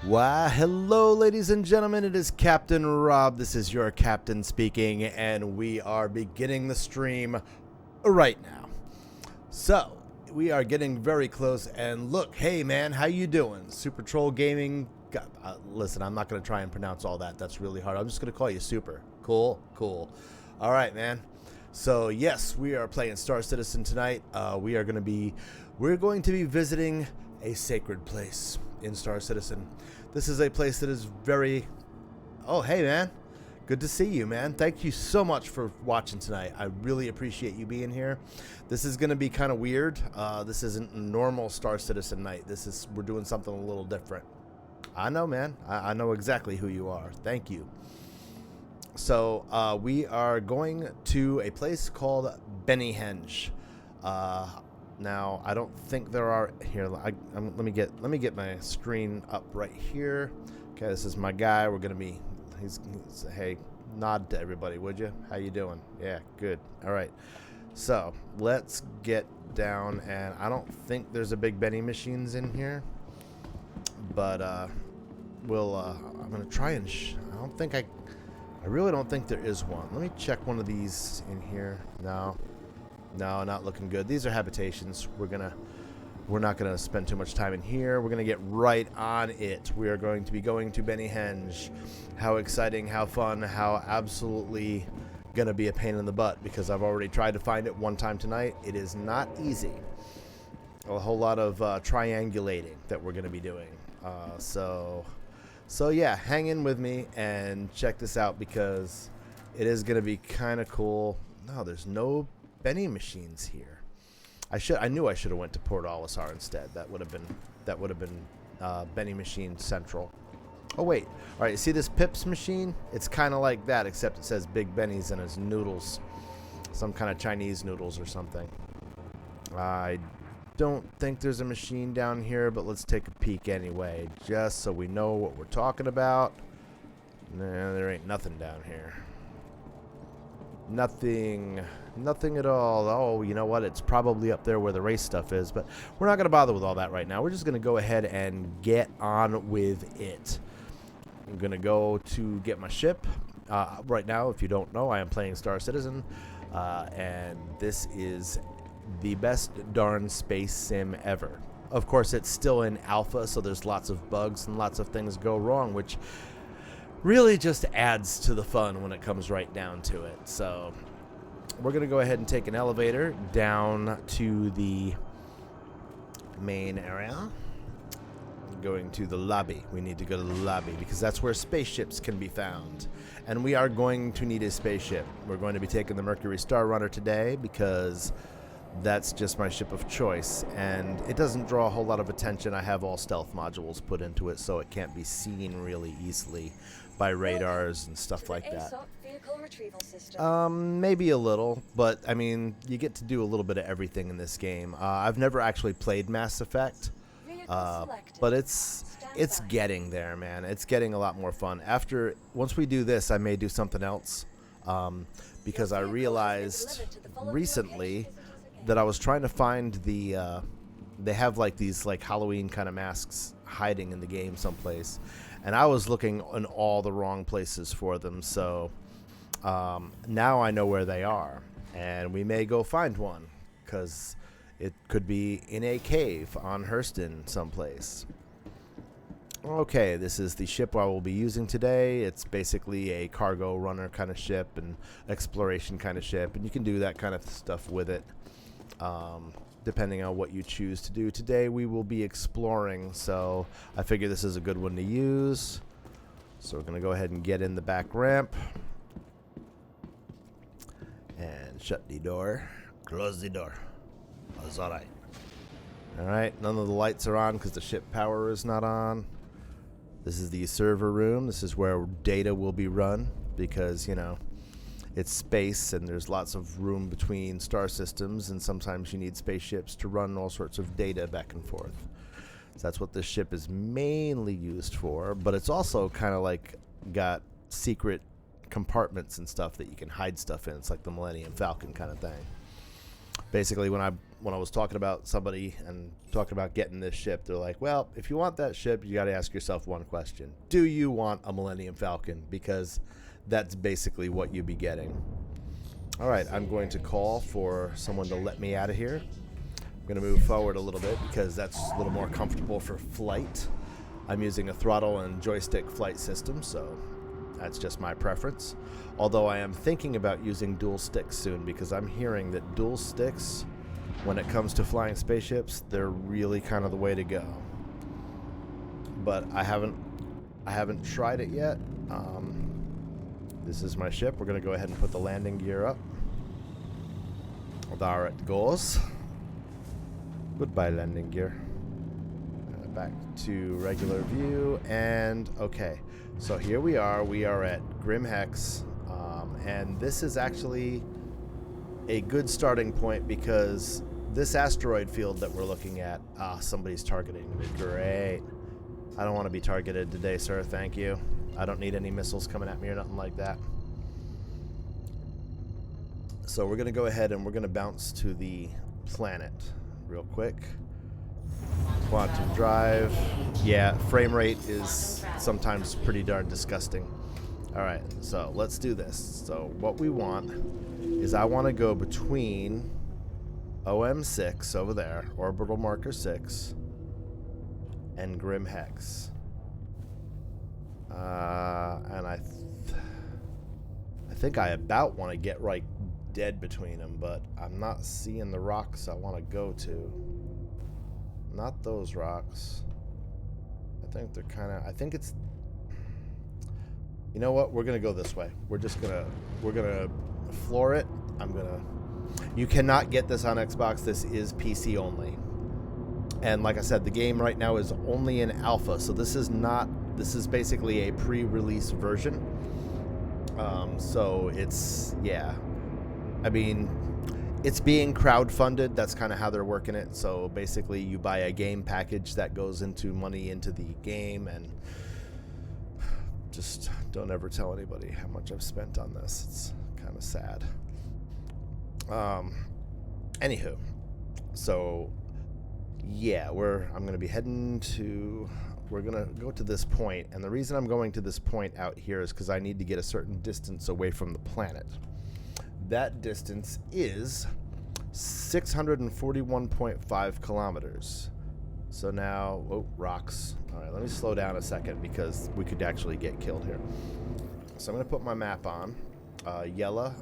Why, hello, ladies and gentlemen. It is Captain Rob. This is your captain speaking, and we are beginning the stream right now. So, we are getting very close, and look, hey, man, how you doing? Super Troll Gaming. Listen, I'm not going to try and pronounce all that. That's really hard. I'm just going to call you Super. Cool. All right, man. So, yes, we are playing Star Citizen tonight. We're going to be visiting a sacred place in Star Citizen. This is a place that is very... Oh, hey, man. Good to see you, man. Thank you so much for watching tonight. I really appreciate you being here. This is going to be kind of weird. This isn't a normal Star Citizen night. We're doing something a little different. I know, man. I know exactly who you are. Thank you. So, we are going to a place called Henge. Now, I don't think there are here. Let me get my screen up right here. Okay, this is my guy. We're gonna be. He's hey, nod to everybody, would you? How you doing? Yeah, good. All right. So let's get down. And I don't think there's a big Benny machines in here, but we'll. I'm gonna try and. I really don't think there is one. Let me check one of these in here. No, not looking good. These are habitations. We're not gonna spend too much time in here. We're gonna get right on it. We are going to be going to Henge. How exciting, how fun, how absolutely gonna be a pain in the butt, because I've already tried to find it one time tonight. It is not easy. A whole lot of triangulating that we're gonna be doing. So yeah, hang in with me and check this out, because it is gonna be kind of cool. No, there's no Benny machines here. I knew I should have went to Port Olisar instead. That would have been Benny machine central. Oh wait, all right. See this Pips machine? It's kind of like that, except it says Big Benny's and it's noodles, some kind of Chinese noodles or something. I don't think there's a machine down here, but let's take a peek anyway, just so we know what we're talking about. Nah, there ain't nothing down here. Nothing at all. Oh, you know what? It's probably up there where the race stuff is, but we're not going to bother with all that right now. We're just going to go ahead and get on with it. I'm going to go to get my ship. Right now, if you don't know, I am playing Star Citizen, and this is the best darn space sim ever. Of course, it's still in alpha, so there's lots of bugs and lots of things go wrong, which really just adds to the fun when it comes right down to it. So we're going to go ahead and take an elevator down to the main area. Going to the lobby. We need to go to the lobby because that's where spaceships can be found. And we are going to need a spaceship. We're going to be taking the Mercury Star Runner today because that's just my ship of choice, and it doesn't draw a whole lot of attention. I have all stealth modules put into it, so it can't be seen really easily by radars and stuff like that. Maybe a little, but I mean, you get to do a little bit of everything in this game. I've never actually played Mass Effect, but it's getting there, man. It's getting a lot more fun. Once we do this, I may do something else, because I realized recently that I was trying to find they have like these like Halloween kind of masks hiding in the game someplace, and I was looking in all the wrong places for them. So now I know where they are, and we may go find one, because it could be in a cave on Hurston someplace. Okay, this is the ship I will be using today. It's basically a cargo runner kind of ship and exploration kind of ship, and you can do that kind of stuff with it. Depending on what you choose to do. Today we will be exploring, so I figure this is a good one to use. So we're going to go ahead and get in the back ramp and shut the door, close the door. That's alright. Alright, none of the lights are on because the ship power is not on. This is the server room. This is where data will be run, because, you know, it's space and there's lots of room between star systems, and sometimes you need spaceships to run all sorts of data back and forth. So that's what this ship is mainly used for, but it's also kind of like got secret compartments and stuff that you can hide stuff in. It's like the Millennium Falcon kind of thing. Basically, when I was talking about somebody and talking about getting this ship, they're like, well, if you want that ship, you got to ask yourself one question. Do you want a Millennium Falcon? Because that's basically what you'd be getting. All right, I'm going to call for someone to let me out of here. I'm going to move forward a little bit because that's a little more comfortable for flight. I'm using a throttle and joystick flight system, so that's just my preference. Although I am thinking about using dual sticks soon because I'm hearing that dual sticks, when it comes to flying spaceships, they're really kind of the way to go. But I haven't tried it yet. This is my ship. We're going to go ahead and put the landing gear up. There it goes. Goodbye, landing gear. Back to regular view, and okay, so here we are at Grim Hex, and this is actually a good starting point because this asteroid field that we're looking at, somebody's targeting me. Great. I don't want to be targeted today, sir. Thank you. I don't need any missiles coming at me or nothing like that. So we're gonna go ahead and we're gonna bounce to the planet real quick. Quantum drive. Yeah, frame rate is sometimes pretty darn disgusting. Alright, so let's do this. So what we want is I want to go between OM6 over there, orbital marker 6, and Grim Hex. And I think I about want to get right dead between them, but I'm not seeing the rocks I want to go to. Not those rocks. I think they're kind of... I think it's... You know what? We're going to go this way. We're going to floor it. You cannot get this on Xbox. This is PC only. And like I said, the game right now is only in alpha. So this is not... This is basically a pre-release version. So it's... Yeah. I mean... It's being crowdfunded. That's kind of how they're working it. So basically, you buy a game package that goes into money into the game, and just don't ever tell anybody how much I've spent on this. It's kind of sad. Anywho, so yeah, I'm gonna be heading to. We're gonna go to this point, and the reason I'm going to this point out here is because I need to get a certain distance away from the planet. That distance is 641.5 kilometers. So now, oh, rocks. All right, let me slow down a second because we could actually get killed here. So I'm going to put my map on. Yellow.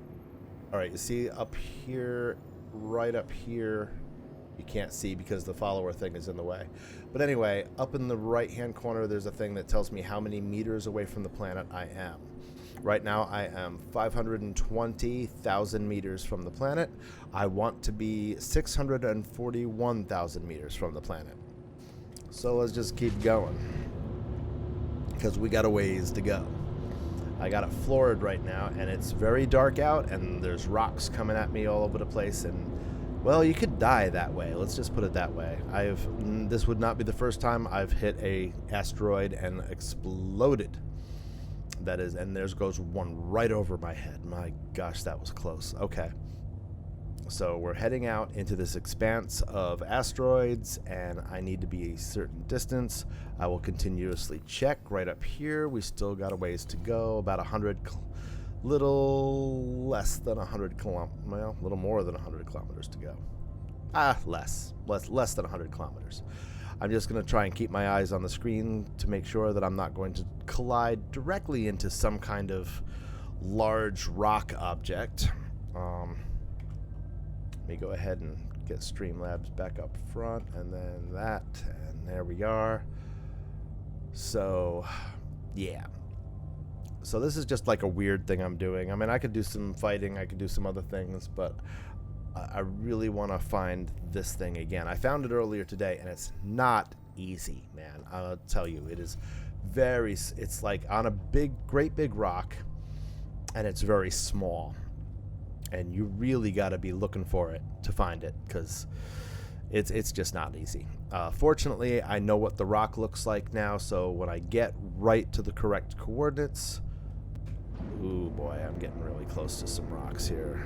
All right, you see up here, right up here, you can't see because the follower thing is in the way. But anyway, up in the right-hand corner, there's a thing that tells me how many meters away from the planet I am. Right now, I am 520,000 meters from the planet. I want to be 641,000 meters from the planet. So let's just keep going, because we got a ways to go. I got it floored right now, and it's very dark out, and there's rocks coming at me all over the place, and, well, you could die that way. Let's just put it that way. This would not be the first time I've hit a asteroid and exploded. That is, and there goes one right over my head. My gosh, that was close. Okay. So we're heading out into this expanse of asteroids, and I need to be a certain distance. I will continuously check right up here. We still got a ways to go, about 100, little less than 100 kilometers, well, a little more than 100 kilometers to go. Less than 100 kilometers. I'm just going to try and keep my eyes on the screen to make sure that I'm not going to collide directly into some kind of large rock object. Let me go ahead and get Streamlabs back up front, and then that, and there we are. So, yeah. So this is just like a weird thing I'm doing. I mean, I could do some fighting, I could do some other things, but I really want to find this thing again. I found it earlier today, and it's not easy, man. I'll tell you, it is it's like on a great big rock, and it's very small. And you really got to be looking for it to find it, because it's just not easy. Fortunately, I know what the rock looks like now, so when I get right to the correct coordinates... Ooh, boy, I'm getting really close to some rocks here.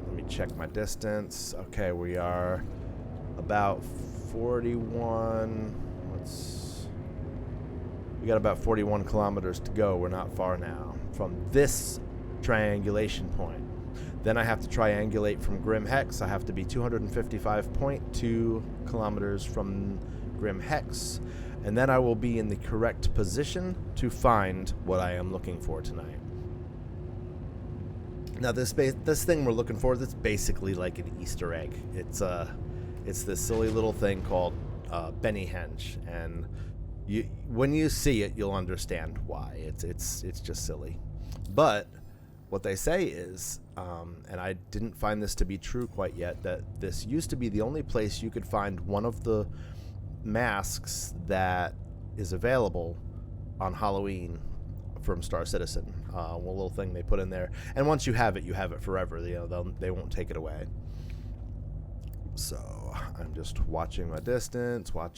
Let me check my distance. Okay, we are about 41. We got about 41 kilometers to go. We're not far now from this triangulation point. Then I have to triangulate from Grim Hex. I have to be 255.2 kilometers from Grim Hex. And then I will be in the correct position to find what I am looking for tonight. Now this thing we're looking for, that's basically like an Easter egg. It's this silly little thing called Henge, and when you see it, you'll understand why. It's just silly. But what they say is, and I didn't find this to be true quite yet, that this used to be the only place you could find one of the masks that is available on Halloween from Star Citizen. One little thing they put in there, and once you have it forever. They won't take it away. So I'm just watching my distance. I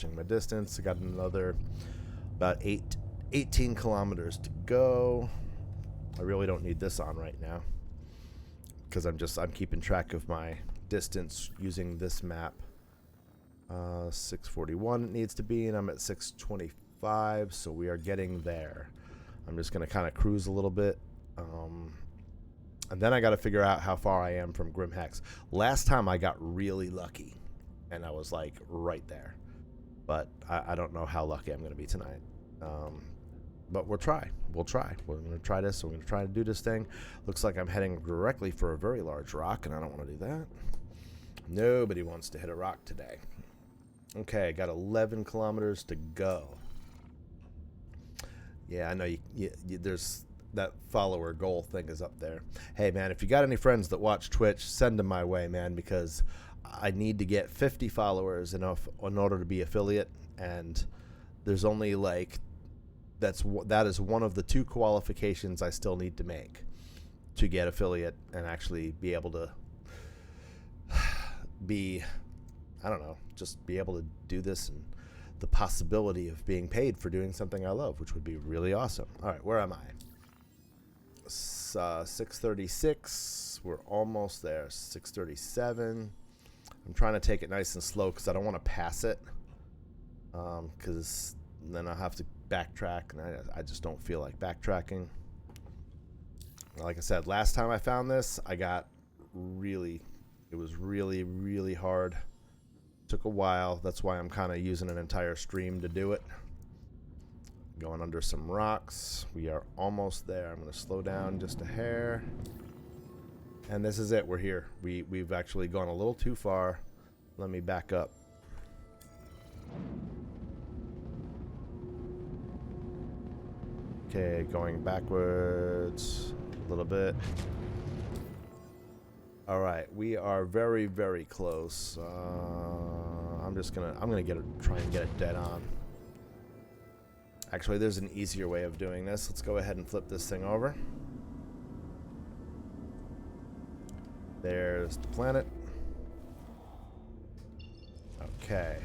got another about 18 kilometers to go. I really don't need this on right now because I'm keeping track of my distance using this map. 641 it needs to be, and I'm at 625, so we are getting there. I'm just going to kind of cruise a little bit. And then I got to figure out how far I am from Grim Hex. Last time I got really lucky, and I was like right there. But I don't know how lucky I'm going to be tonight. But we'll try. We're going to try this. We're going to try to do this thing. Looks like I'm heading directly for a very large rock, and I don't want to do that. Nobody wants to hit a rock today. Okay, got 11 kilometers to go. Yeah, I know there's that follower goal thing is up there. Hey, man, if you got any friends that watch Twitch, send them my way, man, because I need to get 50 followers in order to be affiliate, and there's only that is one of the 2 qualifications I still need to make to get affiliate and actually be able to just be able to do this, and the possibility of being paid for doing something I love, which would be really awesome. All right, where am I? 636. We're almost there. 637. I'm trying to take it nice and slow because I don't want to pass it, because then I'll have to backtrack, and I just don't feel like backtracking. Like I said, last time I found this, it was really, really hard. Took a while. That's why I'm kind of using an entire stream to do it. Going under some rocks. We are almost there. I'm going to slow down just a hair. And this is it. We're here. We've actually gone a little too far. Let me back up. Okay, going backwards a little bit. All right, we are very, very close. I'm gonna try and get it dead on. Actually, there's an easier way of doing this. Let's go ahead and flip this thing over. There's the planet. Okay.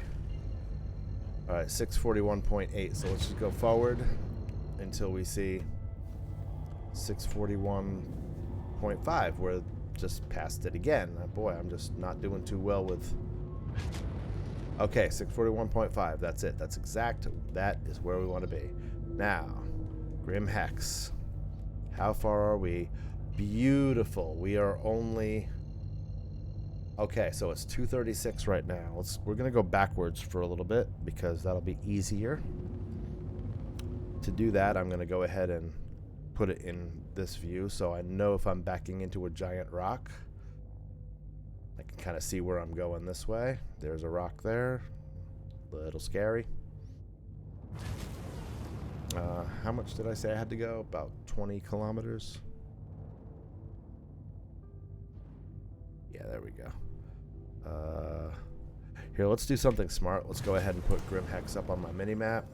All right, 641.8. So let's just go forward until we see 641.5. We're just past it again. Boy, I'm just not doing too well with... Okay, 641.5. That's it. That's exact. That is where we want to be. Now, Grim Hex. How far are we? Beautiful. We are only... Okay, so it's 236 right now. We're going to go backwards for a little bit because that'll be easier. To do that, I'm going to go ahead and put it in this view so I know if I'm backing into a giant rock. I can kind of see where I'm going this way. There's a rock there. A little scary. How much did I say I had to go? About 20 kilometers. Yeah, there we go. Here, let's do something smart. Let's go ahead and put Grim Hex up on my mini-map.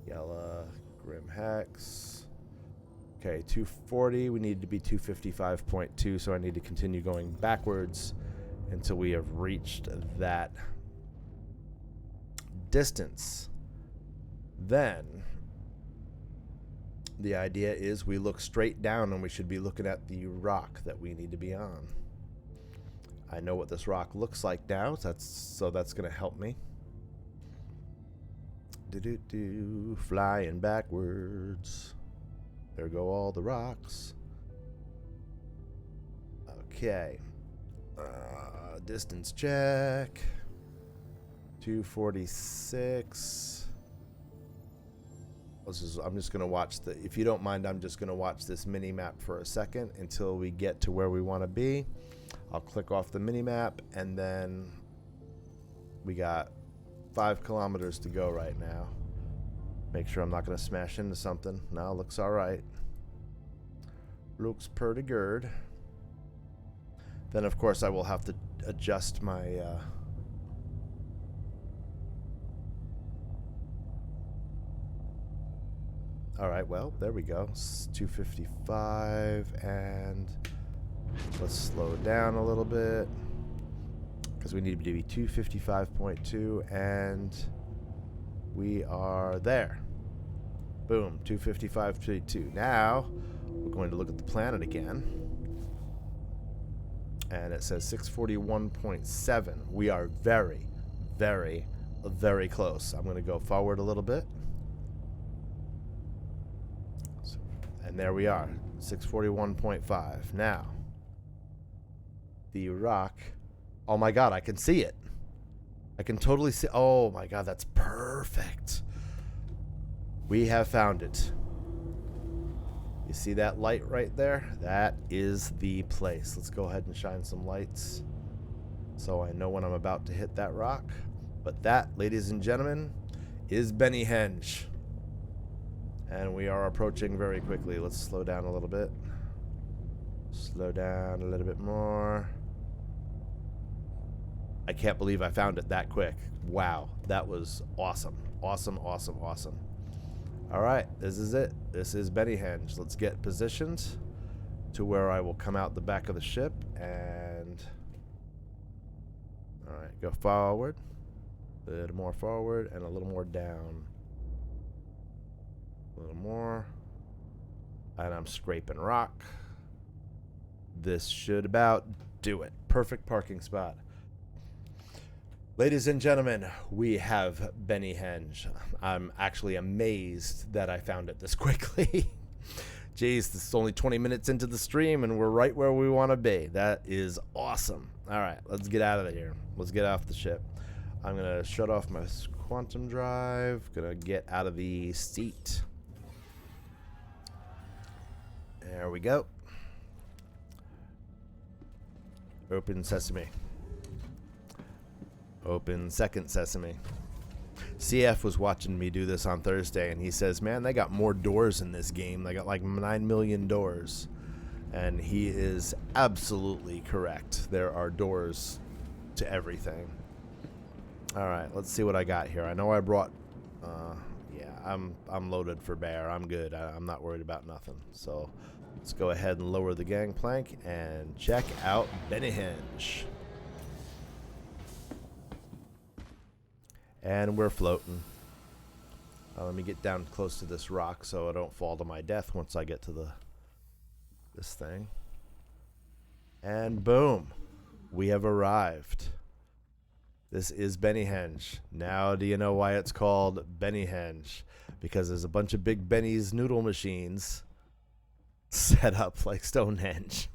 Yellow, Grim Hex. Okay, 240. We need to be 255.2, so I need to continue going backwards until we have reached that distance. Then The idea is we look straight down and we should be looking at the rock that we need to be on. I know what this rock looks like now, so that's going to help me. Flying backwards. There go all the rocks. Okay. Distance check. 246. I'm just going to watch if you don't mind, I'm just going to watch this mini map for a second until we get to where we want to be. I'll click off the mini map, and then we got 5 kilometers to go right now. Make sure I'm not going to smash into something. No, looks all right. Looks pretty good. Then, of course, I will have to adjust my... All right, well, there we go. It's 255, and let's slow down a little bit because we need to be 255.2, and we are there. Boom, 255.2. Now we're going to look at the planet again, and it says 641.7. We are very, very, very close. I'm going to go forward a little bit. And there we are, 641.5. Now, the rock. Oh my God, I can see it. I can totally see. Oh my God, that's perfect. We have found it. You see that light right there? That is the place. Let's go ahead and shine some lights so I know when I'm about to hit that rock. But that, ladies and gentlemen, is Henge. And we are approaching very quickly. Let's slow down a little bit. Slow down a little bit more. I can't believe I found it that quick. Wow, that was awesome. Awesome, awesome, awesome. All right, this is it. This is Henge. Let's get positioned to where I will come out the back of the ship and... All right, go forward. A little more forward and a little more down. A little more. And I'm scraping rock. This should about do it. Perfect parking spot. Ladies and gentlemen, we have Henge. I'm actually amazed that I found it this quickly. Jeez, this is only 20 minutes into the stream and we're right where we want to be. That is awesome. All right, let's get out of here. Let's get off the ship. I'm going to shut off my quantum drive. Going to get out of the seat. There we go. Open sesame. Open second sesame. CF was watching me do this on Thursday, and he says, man, they got more doors in this game. They got like 9 million doors. And he is absolutely correct. There are doors to everything. All right, let's see what I got here. I know I brought... yeah, I'm loaded for bear. I'm good. I'm not worried about nothing. So let's go ahead and lower the gangplank and check out Henge. And we're floating. Let me get down close to this rock so I don't fall to my death once I get to this thing. And boom, we have arrived. This is Henge. Now do you know why it's called Henge? Because there's a bunch of Big Benny's noodle machines set up like Stonehenge.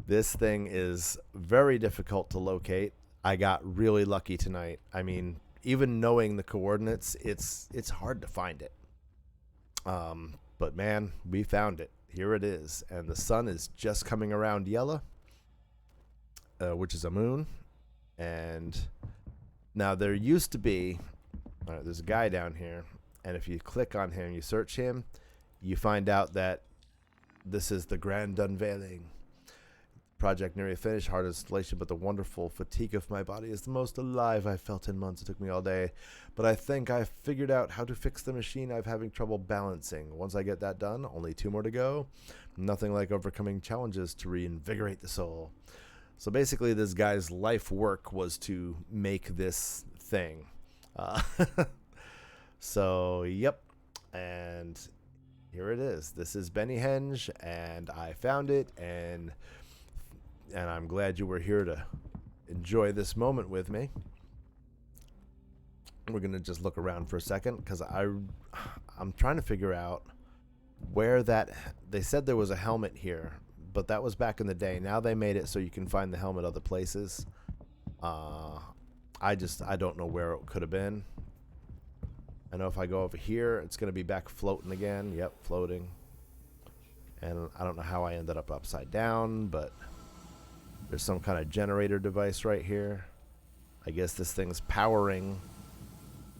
This thing is very difficult to locate. I got really lucky tonight. I mean, even knowing the coordinates, it's hard to find it. But man, we found it. Here it is. And the sun is just coming around yellow, which is a moon. And now there used to be, all right, there's a guy down here. And if you click on him, you search him, you find out that this is the grand unveiling. Project nearly finished, hard installation, but the wonderful fatigue of my body is the most alive I've felt in months. It took me all day, but I think I've figured out how to fix the machine I'm having trouble balancing. Once I get that done, only 2 more to go. Nothing like overcoming challenges to reinvigorate the soul. So basically, this guy's life work was to make this thing. So, yep. And here it is. This is Benny Henge, and I found it, and I'm glad you were here to enjoy this moment with me. We're gonna just look around for a second because I'm trying to figure out where that. They said there was a helmet here, but that was back in the day. Now they made it so you can find the helmet other places. I don't know where it could have been. I know if I go over here, it's gonna be back floating again. Yep, floating. And I don't know how I ended up upside down, but there's some kind of generator device right here. I guess this thing's powering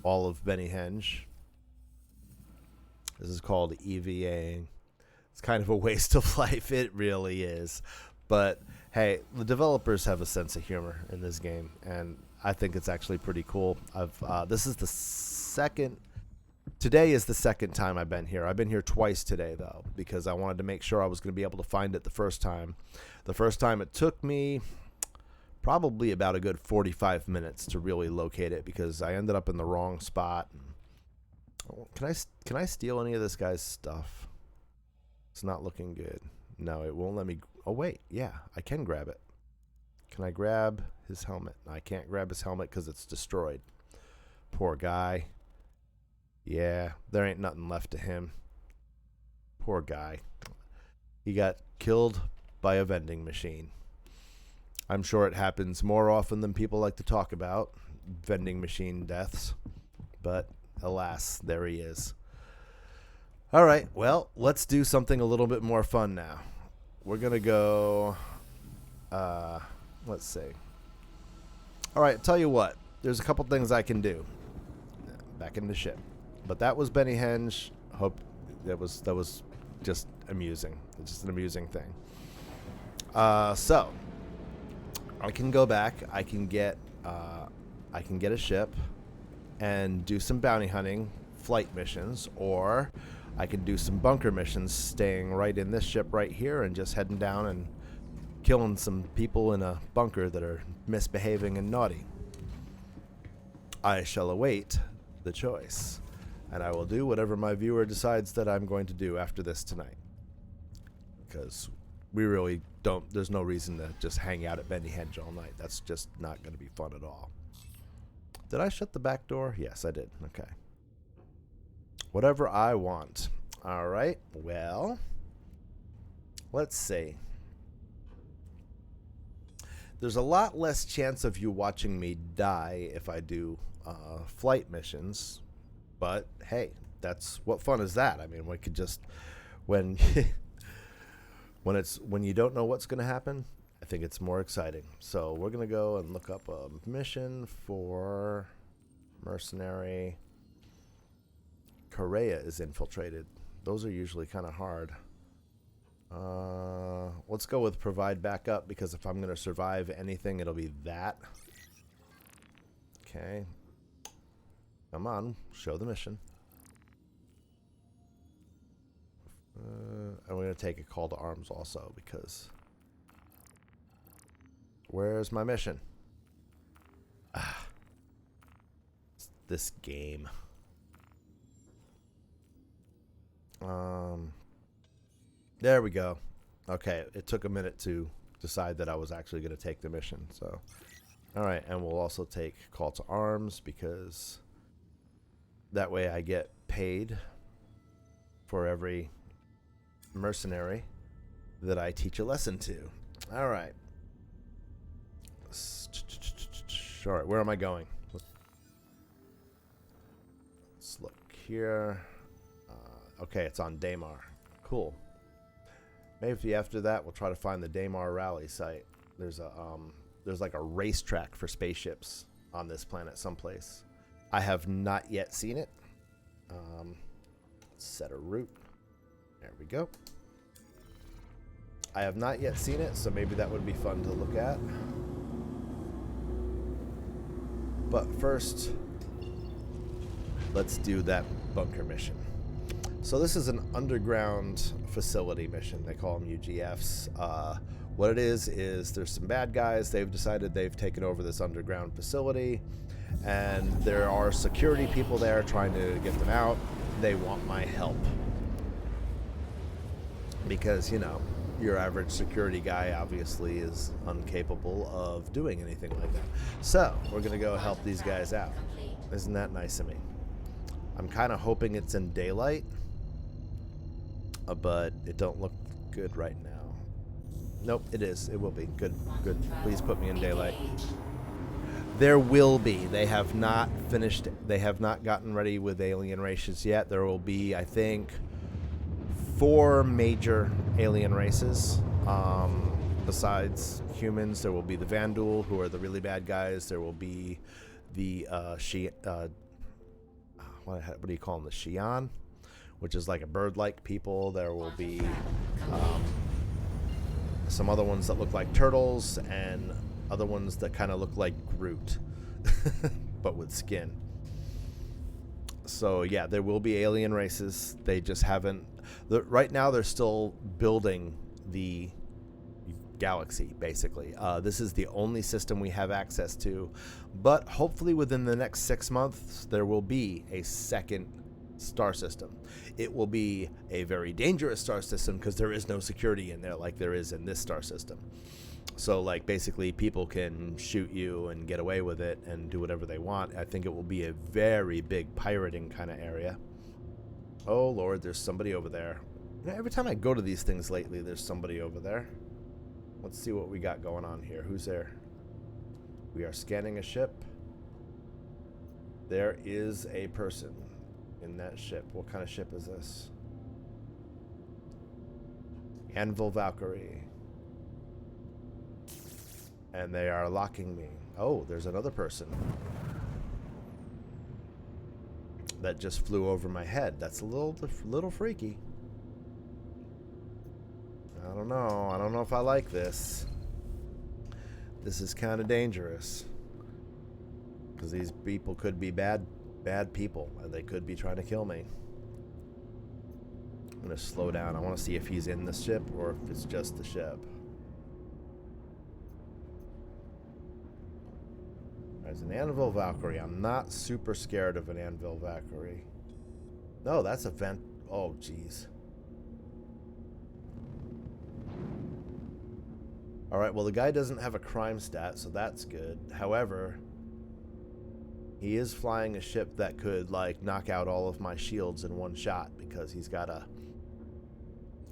all of Benny Henge. This is called EVA. It's kind of a waste of life. It really is. But hey, the developers have a sense of humor in this game, and I think it's actually pretty cool. This is the second. Today is the second time I've been here. I've been here twice today, though, because I wanted to make sure I was going to be able to find it the first time. The first time it took me probably about a good 45 minutes to really locate it because I ended up in the wrong spot. Can I steal any of this guy's stuff? It's not looking good. No, it won't let me. Oh, wait. Yeah, I can grab it. Can I grab his helmet? I can't grab his helmet because it's destroyed. Poor guy. Yeah, there ain't nothing left to him. Poor guy. He got killed by a vending machine. I'm sure it happens more often than people like to talk about, vending machine deaths. But alas, there he is. All right, well, let's do something a little bit more fun now. We're going to go, let's see. All right, tell you what, there's a couple things I can do. Back in the ship. But that was Benny Henge. Hope that was just amusing. It's just an amusing thing. So I can go back. I can get a ship and do some bounty hunting, flight missions, or I can do some bunker missions, staying right in this ship right here and just heading down and killing some people in a bunker that are misbehaving and naughty. I shall await the choice, and I will do whatever my viewer decides that I'm going to do after this tonight, because we really don't, there's no reason to just hang out at Benny Henge all night. That's just not going to be fun at all. Did I shut the back door? Yes, I did. Okay. Whatever I want. All right. Well, let's see. There's a lot less chance of you watching me die if I do flight missions, but hey, that's what fun is that? I mean, we could just when when you don't know what's going to happen, I think it's more exciting. So we're going to go and look up a mission for mercenary. Korea is infiltrated. Those are usually kind of hard. Let's go with provide backup, because if I'm going to survive anything, it'll be that. Okay. Come on, show the mission. And we're going to take a call to arms also, because where's my mission? It's this game. There we go. Okay, it took a minute to decide that I was actually going to take the mission. So, all right, and we'll also take call to arms, because that way I get paid for every mercenary that I teach a lesson to. All right. All right, where am I going? Let's look here. Okay, it's on Daymar. Cool. Maybe after that we'll try to find the Daymar rally site. There's like a racetrack for spaceships on this planet someplace. I have not yet seen it. Set a route. There we go. I have not yet seen it, so maybe that would be fun to look at. But first, let's do that bunker mission. So this is an underground facility mission. They call them UGFs. What it is there's some bad guys. They've decided they've taken over this underground facility, and there are security people there trying to get them out. they want my help. Because, you know, your average security guy obviously is incapable of doing anything like that. So, we're going to go help these guys out. Isn't that nice of me? I'm kind of hoping it's in daylight, but it don't look good right now. Nope, it is. It will be. Good, good. Please put me in daylight. There will be. They have not finished. They have not gotten ready with alien races yet. There will be, I think, 4 major alien races. Besides humans, there will be the Vandul, who are the really bad guys. There will be the what do you call them? The Xi'an, which is like a bird-like people. There will be some other ones that look like turtles, and other ones that kind of look like Groot, but with skin. So yeah, there will be alien races. They just haven't. Right now, they're still building the galaxy, basically. This is the only system we have access to, but hopefully within the next 6 months, there will be a second star system. It will be a very dangerous star system because there is no security in there like there is in this star system. So, like, basically people can shoot you and get away with it and do whatever they want. I think it will be a very big pirating kind of area. Oh, Lord, there's somebody over there. You know, every time I go to these things lately, there's somebody over there. Let's see what we got going on here. Who's there? We are scanning a ship. There is a person in that ship. What kind of ship is this? Anvil Valkyrie. And they are locking me. Oh, there's another person that just flew over my head. That's a little freaky. I don't know. I don't know if I like this. This is kind of dangerous. Because these people could be bad people. And they could be trying to kill me. I'm going to slow down. I want to see if he's in the ship or if it's just the ship. There's an Anvil Valkyrie. I'm not super scared of an Anvil Valkyrie. No, that's a vent. Oh, jeez. Alright, well, the guy doesn't have a crime stat, so that's good. However, he is flying a ship that could, like, knock out all of my shields in one shot because he's got a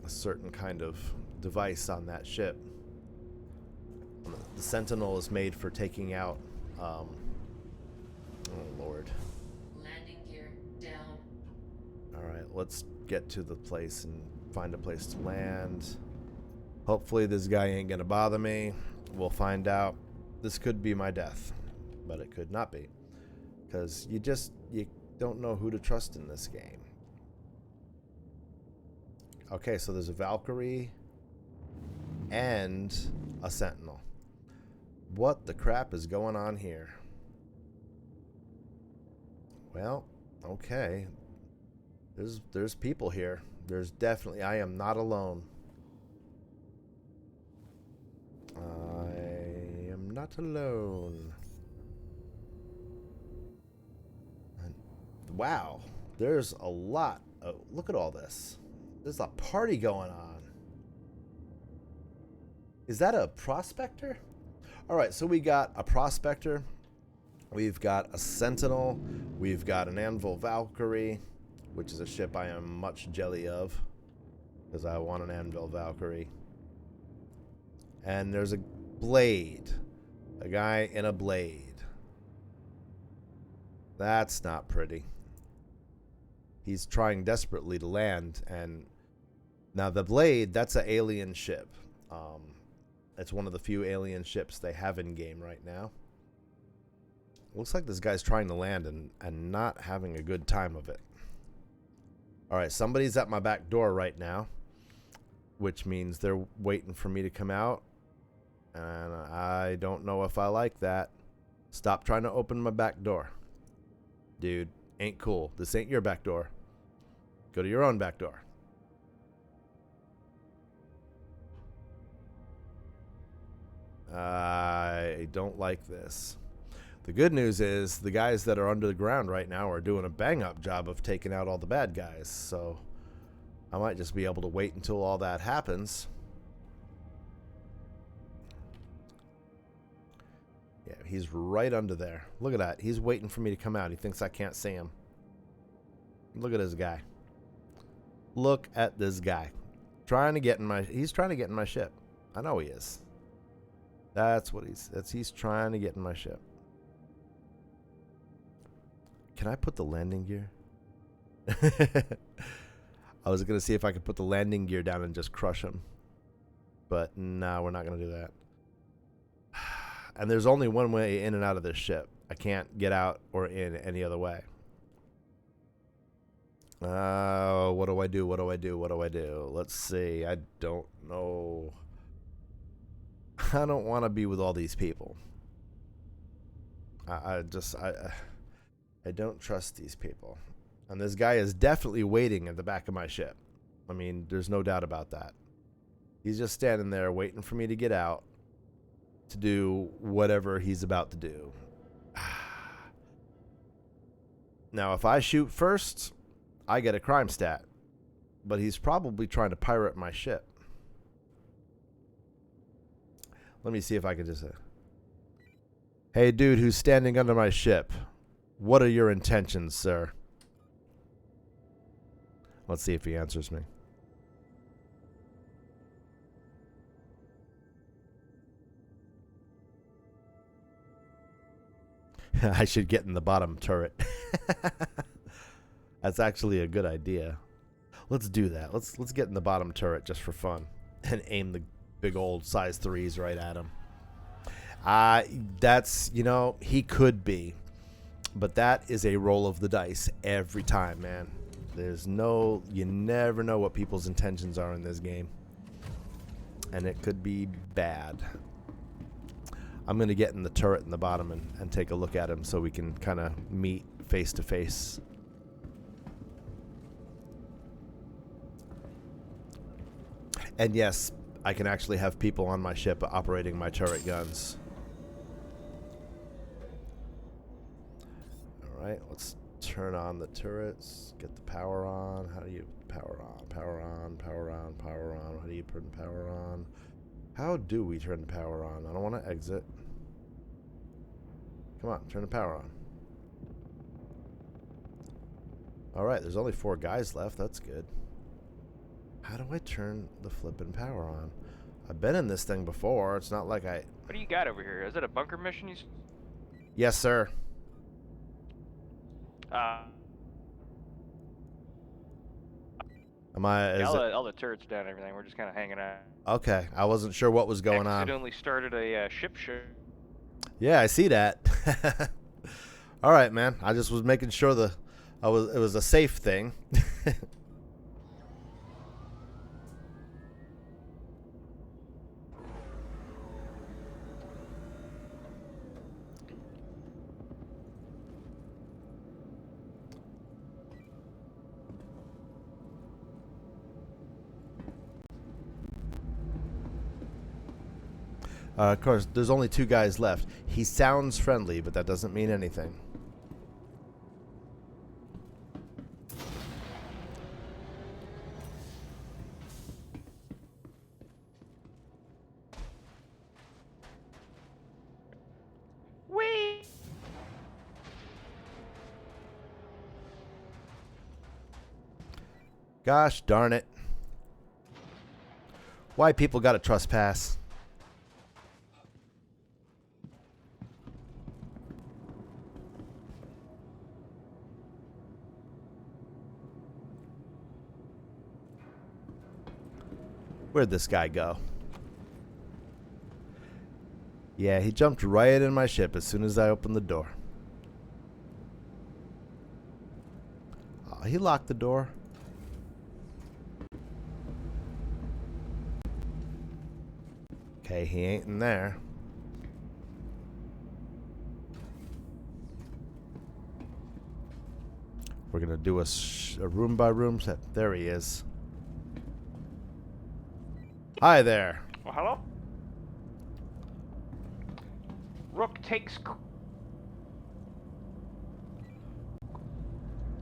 certain kind of device on that ship. The Sentinel is made for taking out oh, Lord. Landing gear down. Alright, let's get to the place and find a place to land. Hopefully this guy ain't gonna bother me. We'll find out. This could be my death, but it could not be. Because you don't know who to trust in this game. Okay, so there's a Valkyrie and a Sentinel. What the crap is going on here? Well, okay. There's people here. There's definitely. I am not alone. I am not alone. And wow, there's a lot. Look at all this. There's a party going on. Is that a prospector? All right, so we got a prospector. We've got a Sentinel. We've got an Anvil Valkyrie, which is a ship I am much jelly of because I want an Anvil Valkyrie. And there's a blade. A guy in a blade. That's not pretty. He's trying desperately to land. And now the blade, that's an alien ship. It's one of the few alien ships they have in game right now. Looks like this guy's trying to land and not having a good time of it. Alright, somebody's at my back door right now, which means they're waiting for me to come out. And I don't know if I like that. Stop trying to open my back door. Dude, ain't cool. This ain't your back door. Go to your own back door. I don't like this. The good news is the guys that are under the ground right now are doing a bang-up job of taking out all the bad guys. So I might just be able to wait until all that happens. Yeah, he's right under there. Look at that. He's waiting for me to come out. He thinks I can't see him. Look at this guy. Look at this guy. He's trying to get in my ship. I know he is. That's what he's trying to get in my ship. Can I put the landing gear? I was going to see if I could put the landing gear down and just crush him. But no, we're not going to do that. And there's only one way in and out of this ship. I can't get out or in any other way. What do I do? What do I do? What do I do? Let's see. I don't know. I don't want to be with all these people. I don't trust these people. And this guy is definitely waiting at the back of my ship. I mean, there's no doubt about that. He's just standing there waiting for me to get out to do whatever he's about to do. Now, if I shoot first, I get a crime stat. But he's probably trying to pirate my ship. Let me see if I can just... Hey, dude who's standing under my ship. What are your intentions, sir? Let's see if he answers me. I should get in the bottom turret. That's actually a good idea. Let's do that. Let's get in the bottom turret just for fun and aim the big old size 3s right at him. That's, you know, he could be. But that is a roll of the dice every time, man. You never know what people's intentions are in this game. And it could be bad. I'm going to get in the turret in the bottom and take a look at him so we can kind of meet face to face. And yes, I can actually have people on my ship operating my turret guns. Alright, let's turn on the turrets, get the power on. How do you power on? Power on, power on, power on. How do you turn power on? How do we turn the power on? I don't want to exit. Come on, turn the power on. Alright, there's only 4 guys left. That's good. How do I turn the flippin' power on? I've been in this thing before. It's not like I... What do you got over here? Is it a bunker mission? Yes, sir. Am I... All the turrets down and everything. We're just kind of hanging out. Okay, I wasn't sure what was going on. Accidentally started a ship show. Yeah, I see that. All right, man. I just was making sure it was a safe thing. Of course, there's only 2 guys left. He sounds friendly, but that doesn't mean anything. Whee! Gosh darn it. Why people gotta trespass? Where'd this guy go? Yeah, he jumped right in my ship as soon as I opened the door. Oh, he locked the door. Okay, he ain't in there. We're gonna do a room by room set. There he is. Hi there. Well, hello? Rook takes...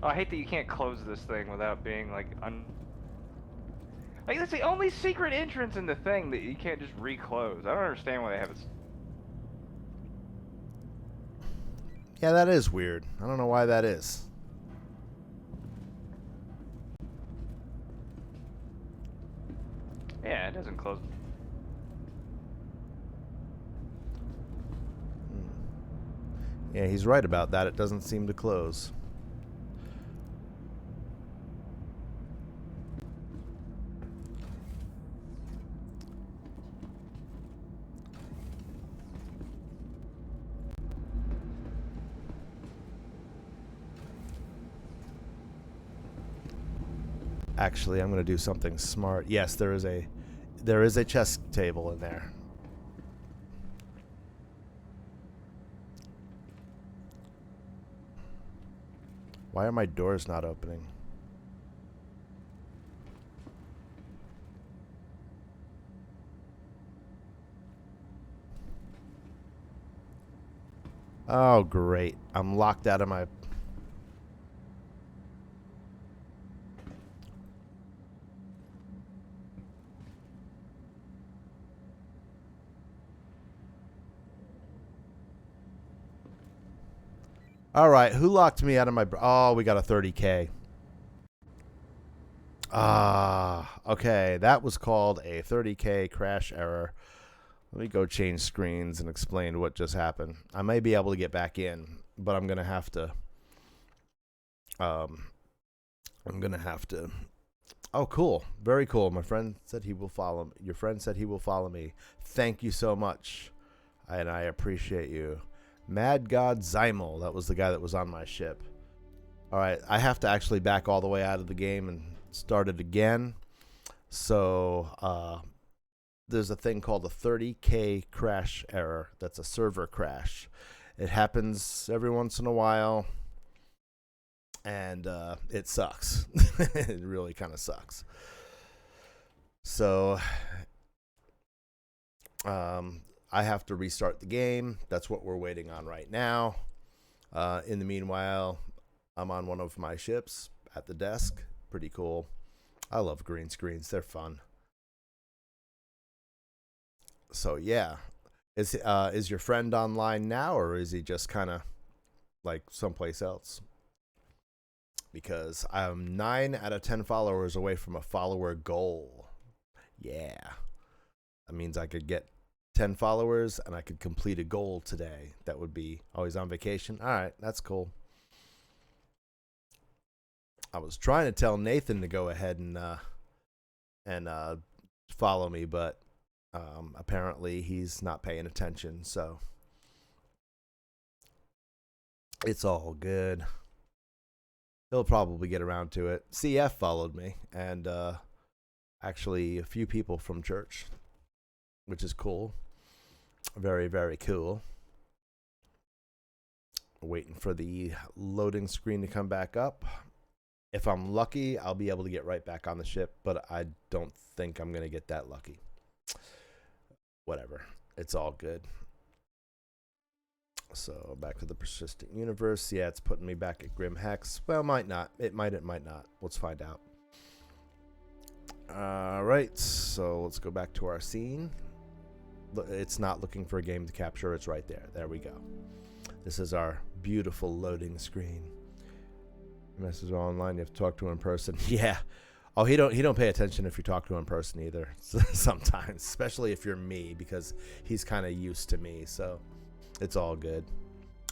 Oh, I hate that you can't close this thing without being like Like that's the only secret entrance in the thing that you can't just reclose. I don't understand why they have it. Yeah, that is weird. I don't know why that is. Yeah, it doesn't close. Yeah, he's right about that. It doesn't seem to close. Actually, I'm going to do something smart. Yes, there is a chess table in there. Why are my doors not opening? Oh, great. I'm locked out of my... All right, who locked me out of my... Oh, we got a 30K. Ah, okay. That was called a 30K crash error. Let me go change screens and explain what just happened. I may be able to get back in, but I'm going to have to... I'm going to have to... Oh, cool. Very cool. My friend said he will follow me. Your friend said he will follow me. Thank you so much. And I appreciate you. Mad God Zymel. That was the guy that was on my ship. All right. I have to actually back all the way out of the game and start it again. So there's a thing called a 30K crash error. That's a server crash. It happens every once in a while. And it sucks. It really kind of sucks. So I have to restart the game. That's what we're waiting on right now. In the meanwhile, I'm on one of my ships at the desk. Pretty cool. I love green screens. They're fun. So yeah. Is your friend online now, or is he just kind of like someplace else? Because I'm 9 out of 10 followers away from a follower goal. Yeah. That means I could get 10 followers and I could complete a goal today. That would be always on vacation. All right, that's cool. I was trying to tell Nathan to go ahead and follow me, but apparently he's not paying attention, so it's all good. He'll probably get around to it. CF followed me, and actually a few people from church, which is cool. Very, very cool. Waiting for the loading screen to come back up. If I'm lucky, I'll be able to get right back on the ship, but I don't think I'm going to get that lucky. Whatever. It's all good. So back to the persistent universe. Yeah, it's putting me back at Grim Hex. Well, might not. It might not. Let's find out. All right, so let's go back to our scene. It's not looking for a game to capture. It's right there. There we go. This is our beautiful loading screen. Message online. You have to talk to him in person. Yeah. Oh, he don't pay attention if you talk to him in person either. Sometimes, especially if you're me, because he's kind of used to me. So it's all good.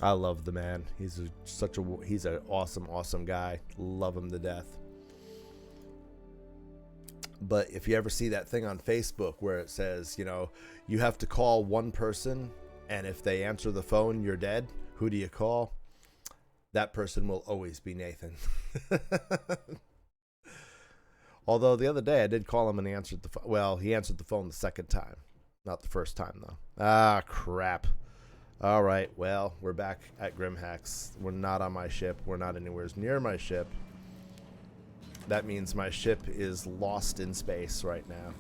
I love the man. He's an awesome guy. Love him to death. But if you ever see that thing on Facebook where it says, you have to call one person, and if they answer the phone, you're dead. Who do you call? That person will always be Nathan. Although the other day I did call him and he answered the phone. Well, he answered the phone the second time. Not the first time, though. Ah, crap. All right, well, we're back at Grim Hex. We're not on my ship. We're not anywhere near my ship. That means my ship is lost in space right now.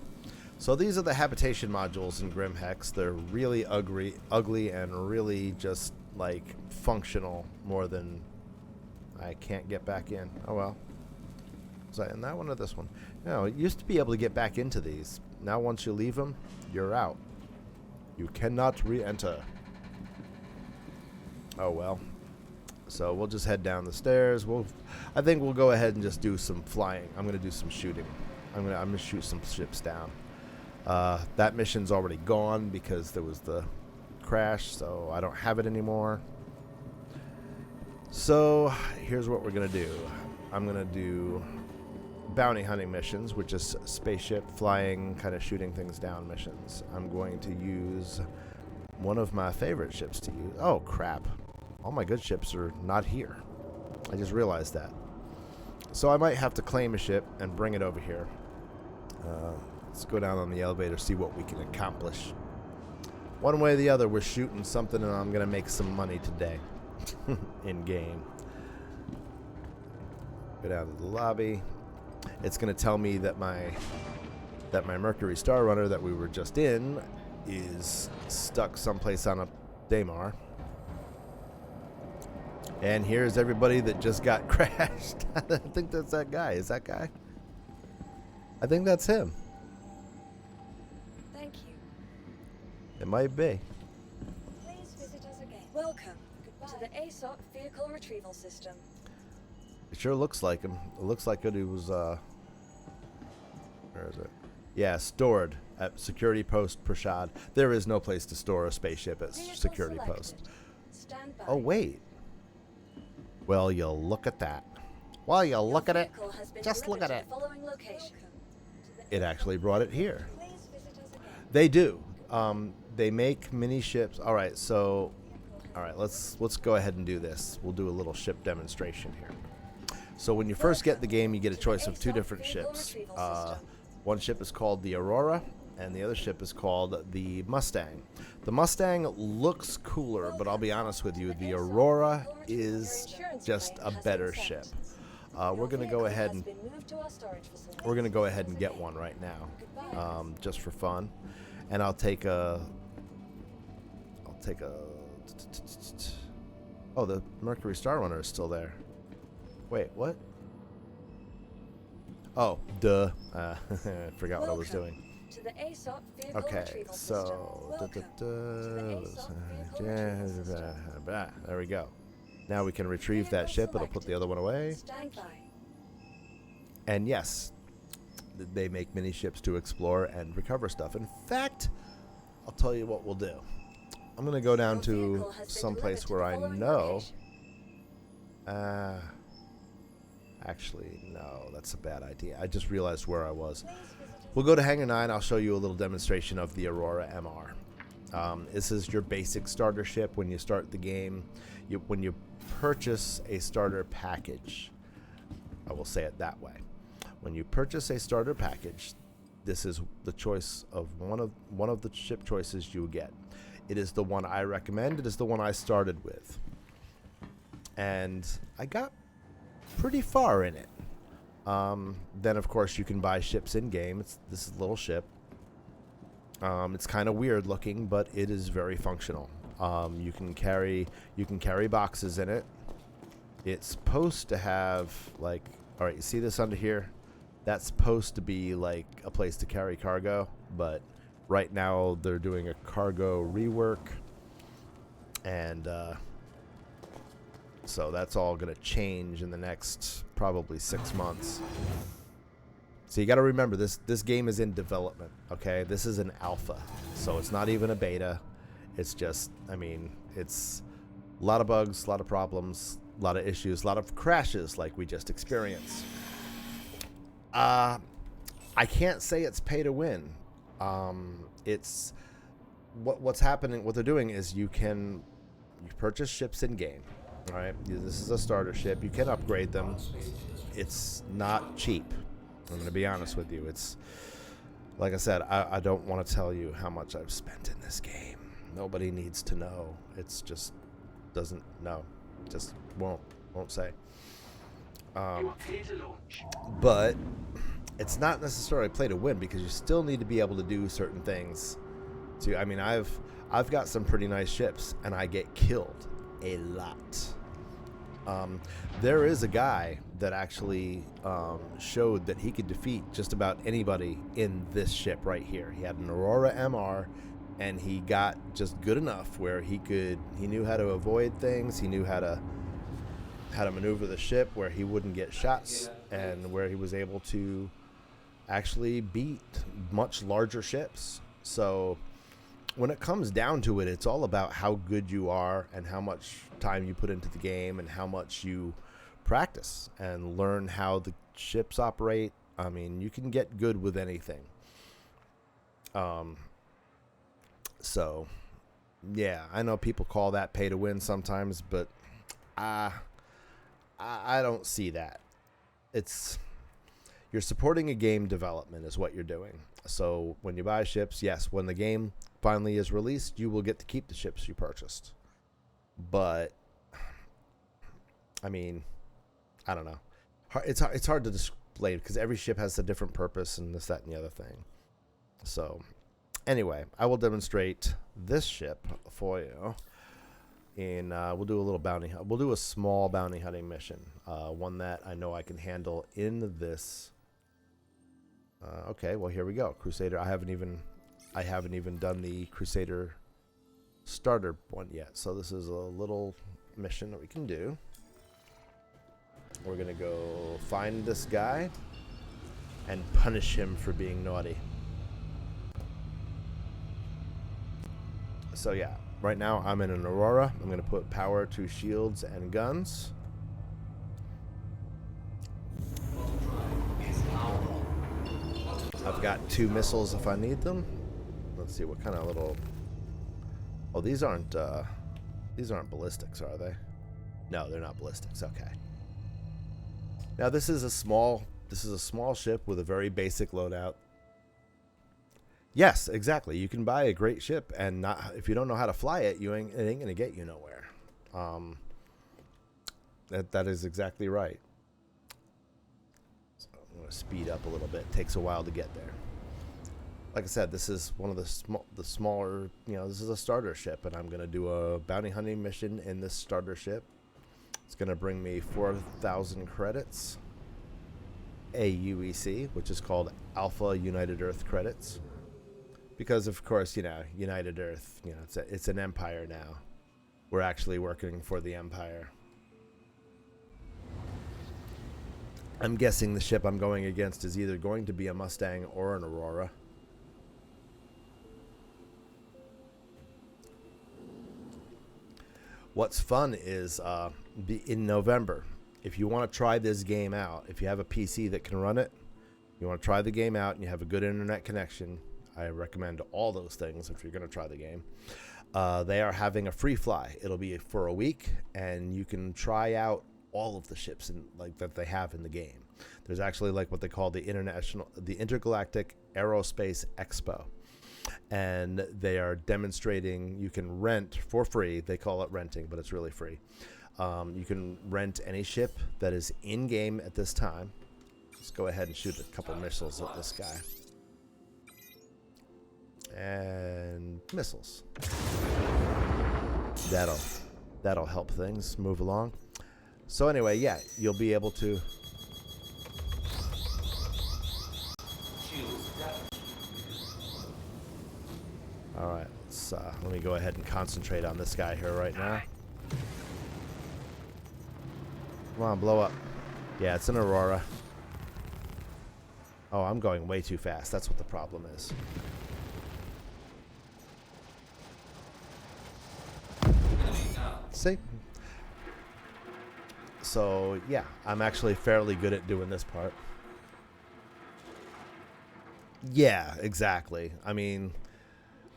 So these are the habitation modules in Grim Hex. They're really ugly and really just, like, functional more than... I can't get back in. Oh well. Was I in that one or this one? No, it used to be able to get back into these. Now once you leave them, you're out. You cannot re-enter. Oh well. So we'll just head down the stairs. I think we'll go ahead and just do some flying. I'm gonna do some shooting. I'm gonna shoot some ships down. That mission's already gone because there was the crash, so I don't have it anymore. So here's what we're gonna do. I'm gonna do bounty hunting missions, which is spaceship flying, kind of shooting things down missions. I'm going to use one of my favorite ships to use. Oh crap. All my good ships are not here. I just realized that. So I might have to claim a ship and bring it over here. Let's go down on the elevator, see what we can accomplish. One way or the other, we're shooting something and I'm going to make some money today. In game. Go down to the lobby. It's going to tell me that my Mercury Star Runner that we were just in is stuck someplace on a Daymar. And here's everybody that just got crashed. I think that's that guy. Is that guy? I think that's him. Thank you. It might be. Please visit us again. Welcome to the ASOC Vehicle Retrieval System. It sure looks like him. It looks like it was, where is it? Yeah, stored at Security Post Prashad. There is no place to store a spaceship at Vehicle Security selected. Post. Stand by. Oh, wait. Well, you look at that. Well, you look at it. Vehicle has been Just look at delivered it. to the following location. It actually brought it here. Please visit us again. They do. They make mini ships. All right, so, all right, let's go ahead and do this. We'll do a little ship demonstration here. So when you first get the game, you get a choice of two different ships. One ship is called the Aurora, and the other ship is called the Mustang. The Mustang looks cooler, but I'll be honest with you, the Aurora is just a better ship. We're gonna go ahead and get one right now, just for fun, and I'll take a. Oh, the Mercury Star Runner is still there. Wait, what? Oh, duh. I forgot what I was doing. To the ASOC Vehicle Okay, Retrieval so System. there we go. Now we can retrieve that ship. It'll put the other one away. Stand by. And yes, they make mini ships to explore and recover stuff. In fact, I'll tell you what we'll do. I'm gonna go down to someplace where I know. Actually, no, that's a bad idea. I just realized where I was. We'll go to Hangar 9. I'll show you a little demonstration of the Aurora MR. This is your basic starter ship when you start the game. When you purchase a starter package, I will say it that way. When you purchase a starter package, this is the choice of one of the ship choices you get. It is the one I recommend. It is the one I started with, and I got pretty far in it. Then of course you can buy ships in game. This is a little ship. It's kind of weird looking, but it is very functional. You can carry boxes in it. It's supposed to have like, all right, you see this under here? That's supposed to be like a place to carry cargo, but right now they're doing a cargo rework, and so that's all going to change in the next probably 6 months. So you got to remember, this game is in development, okay? This is an alpha, so it's not even a beta. It's just, I mean, it's a lot of bugs, a lot of problems, a lot of issues, a lot of crashes like we just experienced. I can't say it's pay to win. It's what's happening. What they're doing is you purchase ships in game. All right, this is a starter ship. You can upgrade them. It's not cheap. I'm going to be honest with you. It's like I said. I don't want to tell you how much I've spent in this game. Nobody needs to know. It's just doesn't know. Just won't say. But it's not necessarily play to win, because you still need to be able to do certain things. I mean, I've got some pretty nice ships, and I get killed a lot. There is a guy that actually showed that he could defeat just about anybody in this ship right here. He had an Aurora MR, and he got just good enough where he knew how to avoid things. He knew how to maneuver the ship where he wouldn't get shots, and where he was able to actually beat much larger ships. So when it comes down to it, it's all about how good you are and how much time you put into the game and how much you practice and learn how the ships operate. I mean, you can get good with anything. So yeah, I know people call that pay to win sometimes, but I don't see that. You're supporting a game development is what you're doing. So when you buy ships, yes, when the game finally is released, you will get to keep the ships you purchased. But I mean, I don't know. It's hard to display because every ship has a different purpose and this, that, and the other thing. So anyway, I will demonstrate this ship for you. And we'll do a little bounty. We'll do a small bounty hunting mission, one that I know I can handle in this. Okay, well here we go, Crusader. I haven't even done the Crusader starter one yet, so this is a little mission that we can do. We're gonna go find this guy and punish him for being naughty. So yeah. Right now, I'm in an Aurora. I'm going to put power to shields and guns. I've got 2 missiles if I need them. Let's see what kind of little... Oh, these aren't ballistics, are they? No, they're not ballistics. Okay. Now this is a small ship with a very basic loadout. Yes, exactly. You can buy a great ship, and if you don't know how to fly it, it ain't gonna get you nowhere. That is exactly right. So I'm gonna speed up a little bit. It takes a while to get there. Like I said, this is one of the smaller. This is a starter ship, and I'm gonna do a bounty hunting mission in this starter ship. It's gonna bring me 4,000 credits, AUEC, which is called Alpha United Earth credits. Because of course, United Earth, it's an empire now. We're actually working for the empire. I'm guessing the ship I'm going against is either going to be a Mustang or an Aurora. What's fun is in November, if you want to try this game out, if you have a PC that can run it, you want to try the game out and you have a good internet connection, I recommend all those things if you're going to try the game. They are having a free fly. It'll be for a week, and you can try out all of the ships that they have in the game. There's actually what they call the Intergalactic Aerospace Expo, and they are demonstrating. You can rent for free. They call it renting, but it's really free. You can rent any ship that is in game at this time. Let's go ahead and shoot a couple missiles at this guy. And missiles. That'll help things move along. So anyway, yeah, you'll be able to. All right, let me go ahead and concentrate on this guy here right now. Come on, blow up. Yeah, it's an Aurora. Oh, I'm going way too fast. That's what the problem is. See? So, yeah, I'm actually fairly good at doing this part. Yeah, exactly. I mean,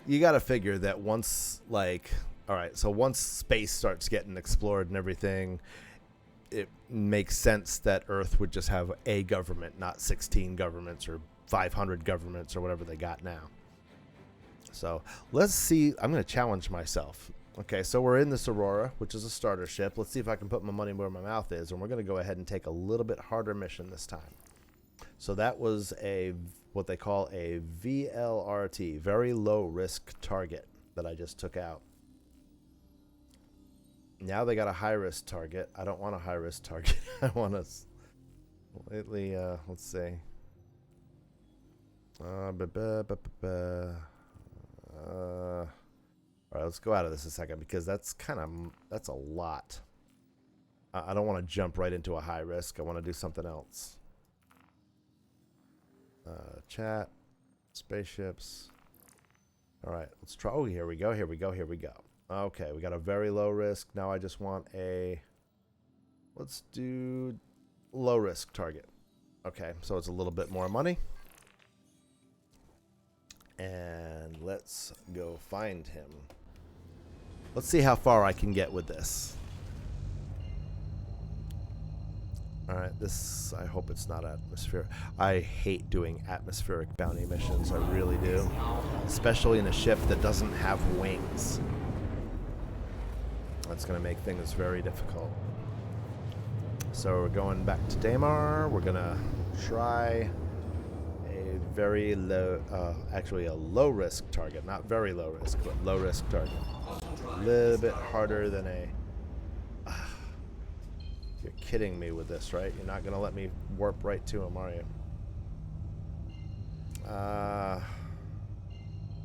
you got to figure that once, once space starts getting explored and everything, it makes sense that Earth would just have a government, not 16 governments or 500 governments or whatever they got now. So, let's see. I'm going to challenge myself. Okay, so we're in this Aurora, which is a starter ship. Let's see if I can put my money where my mouth is, and we're going to go ahead and take a little bit harder mission this time. So that was what they call a VLRT, very low risk target, that I just took out. Now they got a high-risk target. I don't want a high-risk target. I want to lately, let's see. All right, let's go out of this a second because that's a lot. I don't want to jump right into a high risk. I want to do something else. Chat, spaceships. All right, let's try. Oh, here we go. Okay, we got a very low risk. Now I just want a. Let's do low risk target. Okay, so it's a little bit more money. And let's go find him. Let's see how far I can get with this. Alright, this, I hope it's not atmospheric. I hate doing atmospheric bounty missions, I really do. Especially in a ship that doesn't have wings. That's going to make things very difficult. So we're going back to Daymar. We're going to try a very low, actually a low risk target. Not very low risk, but low risk target. A little bit harder than a... You're kidding me with this, right? You're not going to let me warp right to him, are you?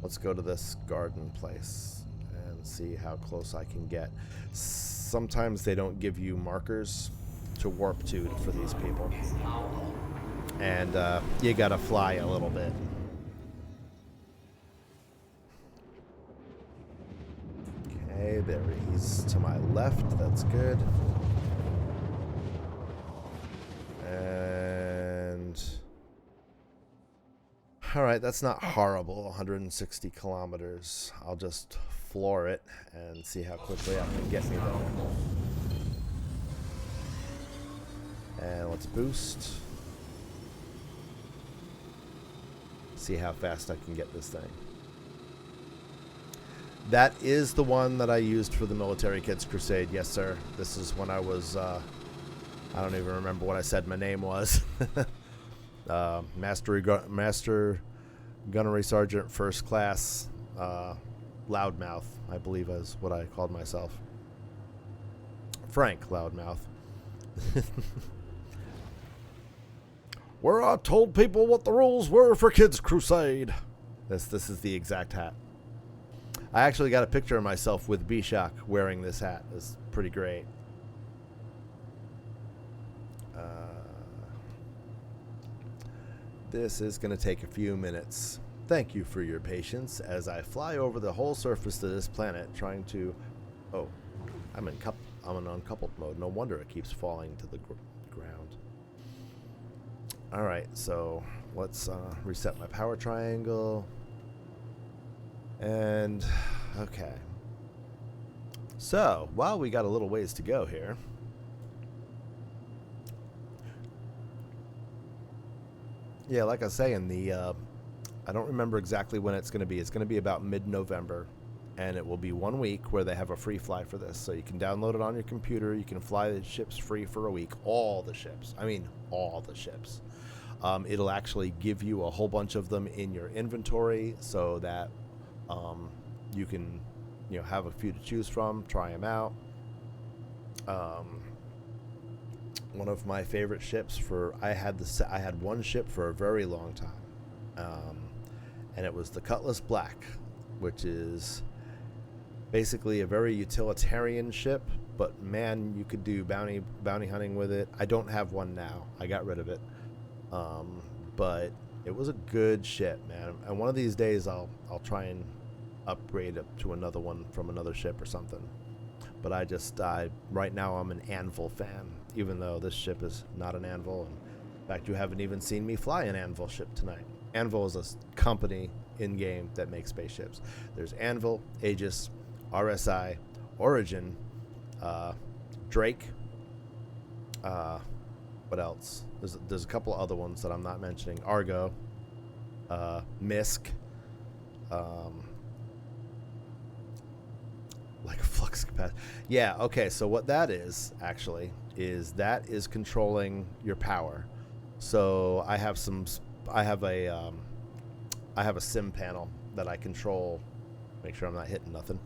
Let's go to this garden place and see how close I can get. Sometimes they don't give you markers to warp to for these people. And you got to fly a little bit. Okay, there he's to my left. That's good. And all right, that's not horrible. 160 kilometers. I'll just floor it and see how quickly I can get me there. And let's boost. See how fast I can get this thing. That is the one that I used for the Military Kids Crusade. Yes, sir. This is when I was... I don't even remember what I said my name was. Master Gunnery Sergeant First Class Loudmouth, I believe is what I called myself. Frank Loudmouth. Where I told people what the rules were for Kids Crusade. This is the exact hat. I actually got a picture of myself with B-Shock wearing this hat. It's pretty great. This is going to take a few minutes. Thank you for your patience as I fly over the whole surface of this planet trying to... Oh, I'm in uncoupled mode. No wonder it keeps falling to the ground. Alright, so let's reset my power triangle. And, okay. So, while we got a little ways to go here... Yeah, like I was saying, I don't remember exactly when it's going to be. It's going to be about mid-November, and it will be 1 week where they have a free fly for this. So you can download it on your computer. You can fly the ships free for a week. All the ships. I mean, all the ships. It'll actually give you a whole bunch of them in your inventory so that you can, have a few to choose from, try them out. One of my favorite ships I had one ship for a very long time, and it was the Cutlass Black, which is basically a very utilitarian ship, but man, you could do bounty hunting with it. I don't have one now. I got rid of it, but it was a good ship, man. And one of these days I'll try and upgrade up to another one from another ship or something. But right now I'm an Anvil fan, even though this ship is not an Anvil. In fact, you haven't even seen me fly an Anvil ship tonight. Anvil is a company in-game that makes spaceships. There's Anvil, Aegis, RSI, Origin, Drake. What else? There's a couple other ones that I'm not mentioning. Argo, Misk, like a flux capacitor. Yeah, okay, so what that is, actually, is controlling your power. So I have a sim panel that I control, make sure I'm not hitting nothing.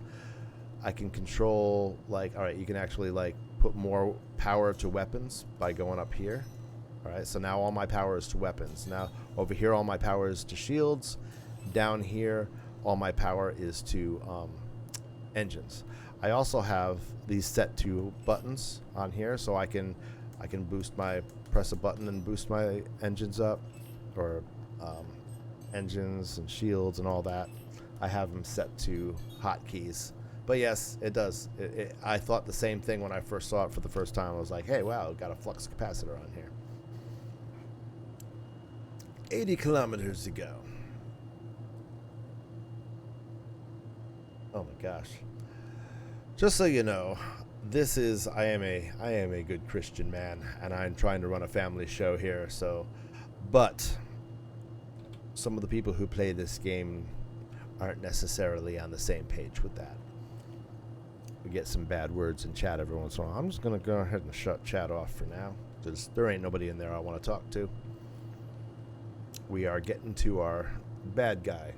I can control, like, all right, you can actually like put more power to weapons by going up here. All right, so now all my power is to weapons. Now over here, all my power is to shields. Down here, all my power is to engines. I also have these set to buttons on here, so I can boost press a button and boost my engines up, or engines and shields and all that. I have them set to hotkeys. But yes, it does. I thought the same thing when I first saw it for the first time. I was like, hey, wow, got a flux capacitor on here. 80 kilometers to go. Oh my gosh. Just so you know, I am a good Christian man, and I'm trying to run a family show here, but some of the people who play this game aren't necessarily on the same page with that. We get some bad words in chat every once in a while. I'm just going to go ahead and shut chat off for now, because there ain't nobody in there I want to talk to. We are getting to our bad guy,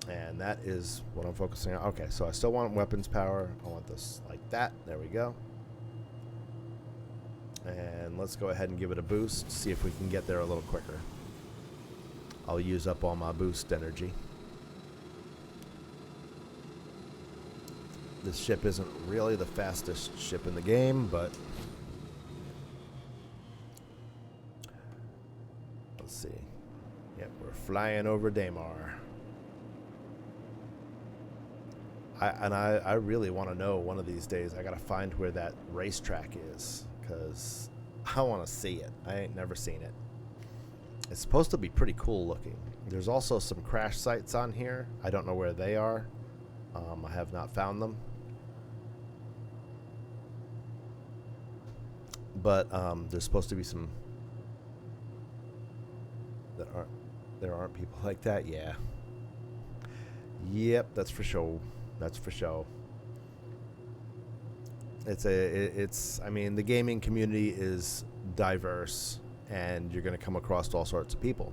and that is what I'm focusing on. Okay, so I still want weapons power. I want this like that. There we go. And let's go ahead and give it a boost, see if we can get there a little quicker. I'll use up all my boost energy. This ship isn't really the fastest ship in the game, but let's see. Yep, we're flying over Daymar. I really want to know one of these days. I gotta find where that racetrack is, because I want to see it. I ain't never seen it. It's supposed to be pretty cool looking. There's also some crash sites on here. I don't know where they are. I have not found them. But there's supposed to be some that aren't. There aren't people like that. Yeah. Yep, that's for sure. That's for sure. I mean, the gaming community is diverse, and you're going to come across all sorts of people.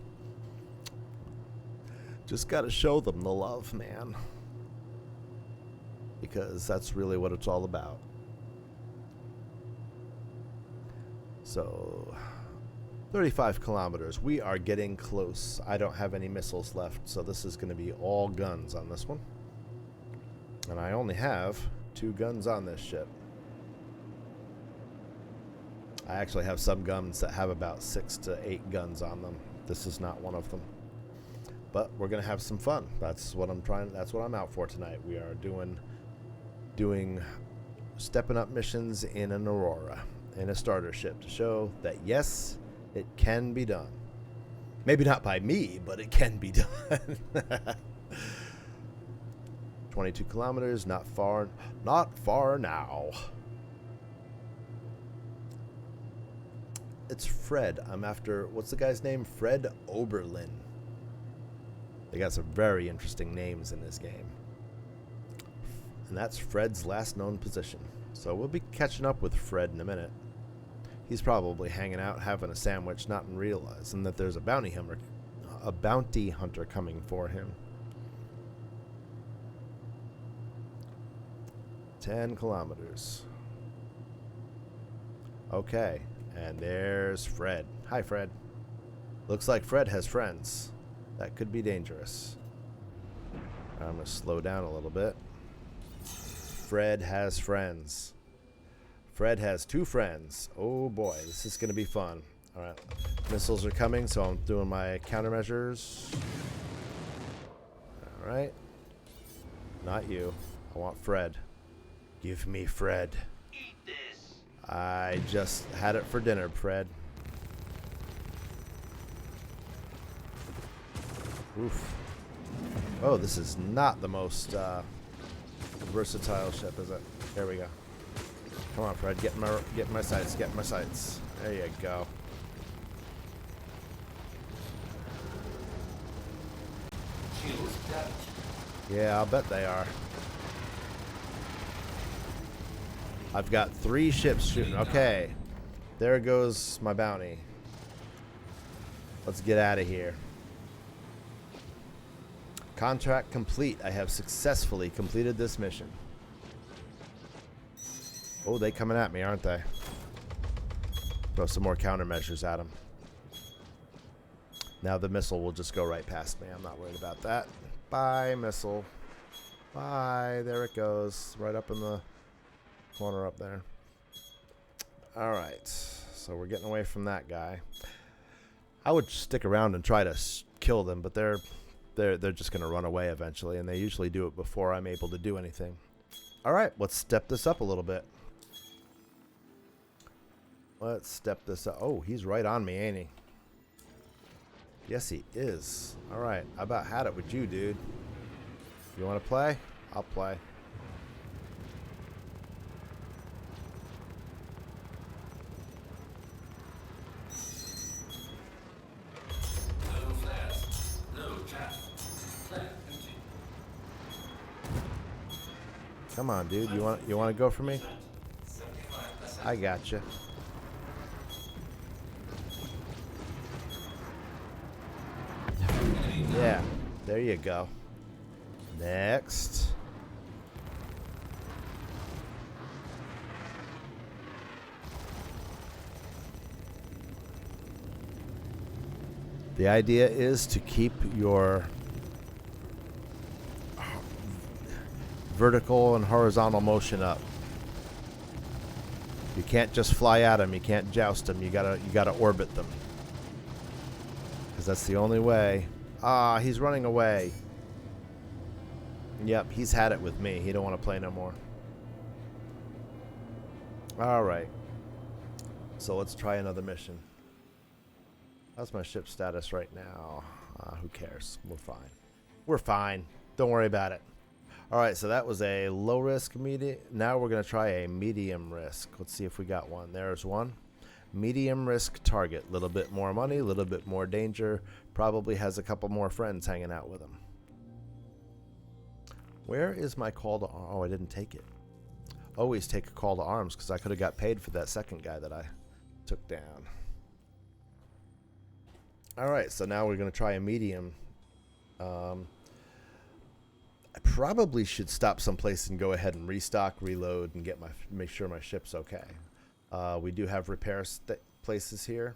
Just got to show them the love, man. Because that's really what it's all about. So, 35 kilometers. We are getting close. I don't have any missiles left, so this is going to be all guns on this one. And I only have 2 guns on this ship. I actually have some guns that have about 6 to 8 guns on them. This is not one of them. But we're going to have some fun. That's what I'm out for tonight. We are doing stepping up missions in an Aurora, in a starter ship, to show that yes, it can be done. Maybe not by me, but it can be done. 22 kilometers, not far now. It's Fred. I'm after, what's the guy's name? Fred Oberlin. They got some very interesting names in this game. And that's Fred's last known position. So we'll be catching up with Fred in a minute. He's probably hanging out, having a sandwich, not realizing that there's a bounty hunter coming for him. 10 kilometers. Okay, and there's Fred. Hi, Fred. Looks like Fred has friends. That could be dangerous. I'm going to slow down a little bit. Fred has friends. Fred has 2 friends. Oh boy, this is going to be fun. All right, missiles are coming, so I'm doing my countermeasures. All right. Not you. I want Fred. Give me Fred. Eat this. I just had it for dinner, Fred. Oof. Oh, this is not the most versatile ship, is it? There we go. Come on, Fred. Get my sights. Get my sights. There you go. Choose that. Yeah, I'll bet they are. I've got 3 ships shooting. Okay. There goes my bounty. Let's get out of here. Contract complete. I have successfully completed this mission. Oh, they coming at me, aren't they? Throw some more countermeasures at them. Now the missile will just go right past me. I'm not worried about that. Bye, missile. Bye. There it goes. Right up in the corner up there. All right. So we're getting away from that guy. I would stick around and try to kill them, but they're just going to run away eventually, and they usually do it before I'm able to do anything. All right, let's step this up a little bit. Let's step this up. Oh, he's right on me, ain't he? Yes, he is. All right, I about had it with you, dude. You want to play? I'll play. No flares. No trap. Flare empty. Come on, dude. You want to go for me? 75%. I got you. Yeah, there you go. Next. The idea is to keep your vertical and horizontal motion up. You can't just fly at them. You can't joust them. You gotta orbit them. Because that's the only way. Ah, he's running away. Yep, he's had it with me. He don't want to play no more. All right. So let's try another mission. How's my ship status right now? Who cares? We're fine. We're fine. Don't worry about it. All right, so that was a low risk medium. Now we're going to try a medium risk. Let's see if we got one. There's one. Medium risk target. A little bit more money, a little bit more danger. Probably has a couple more friends hanging out with him. Where is my call to arms? Oh, I didn't take it. Always take a call to arms because I could have got paid for that second guy that I took down. All right, so now we're going to try a medium. I probably should stop someplace and go ahead and restock, reload, and make sure my ship's okay. We do have repair places here.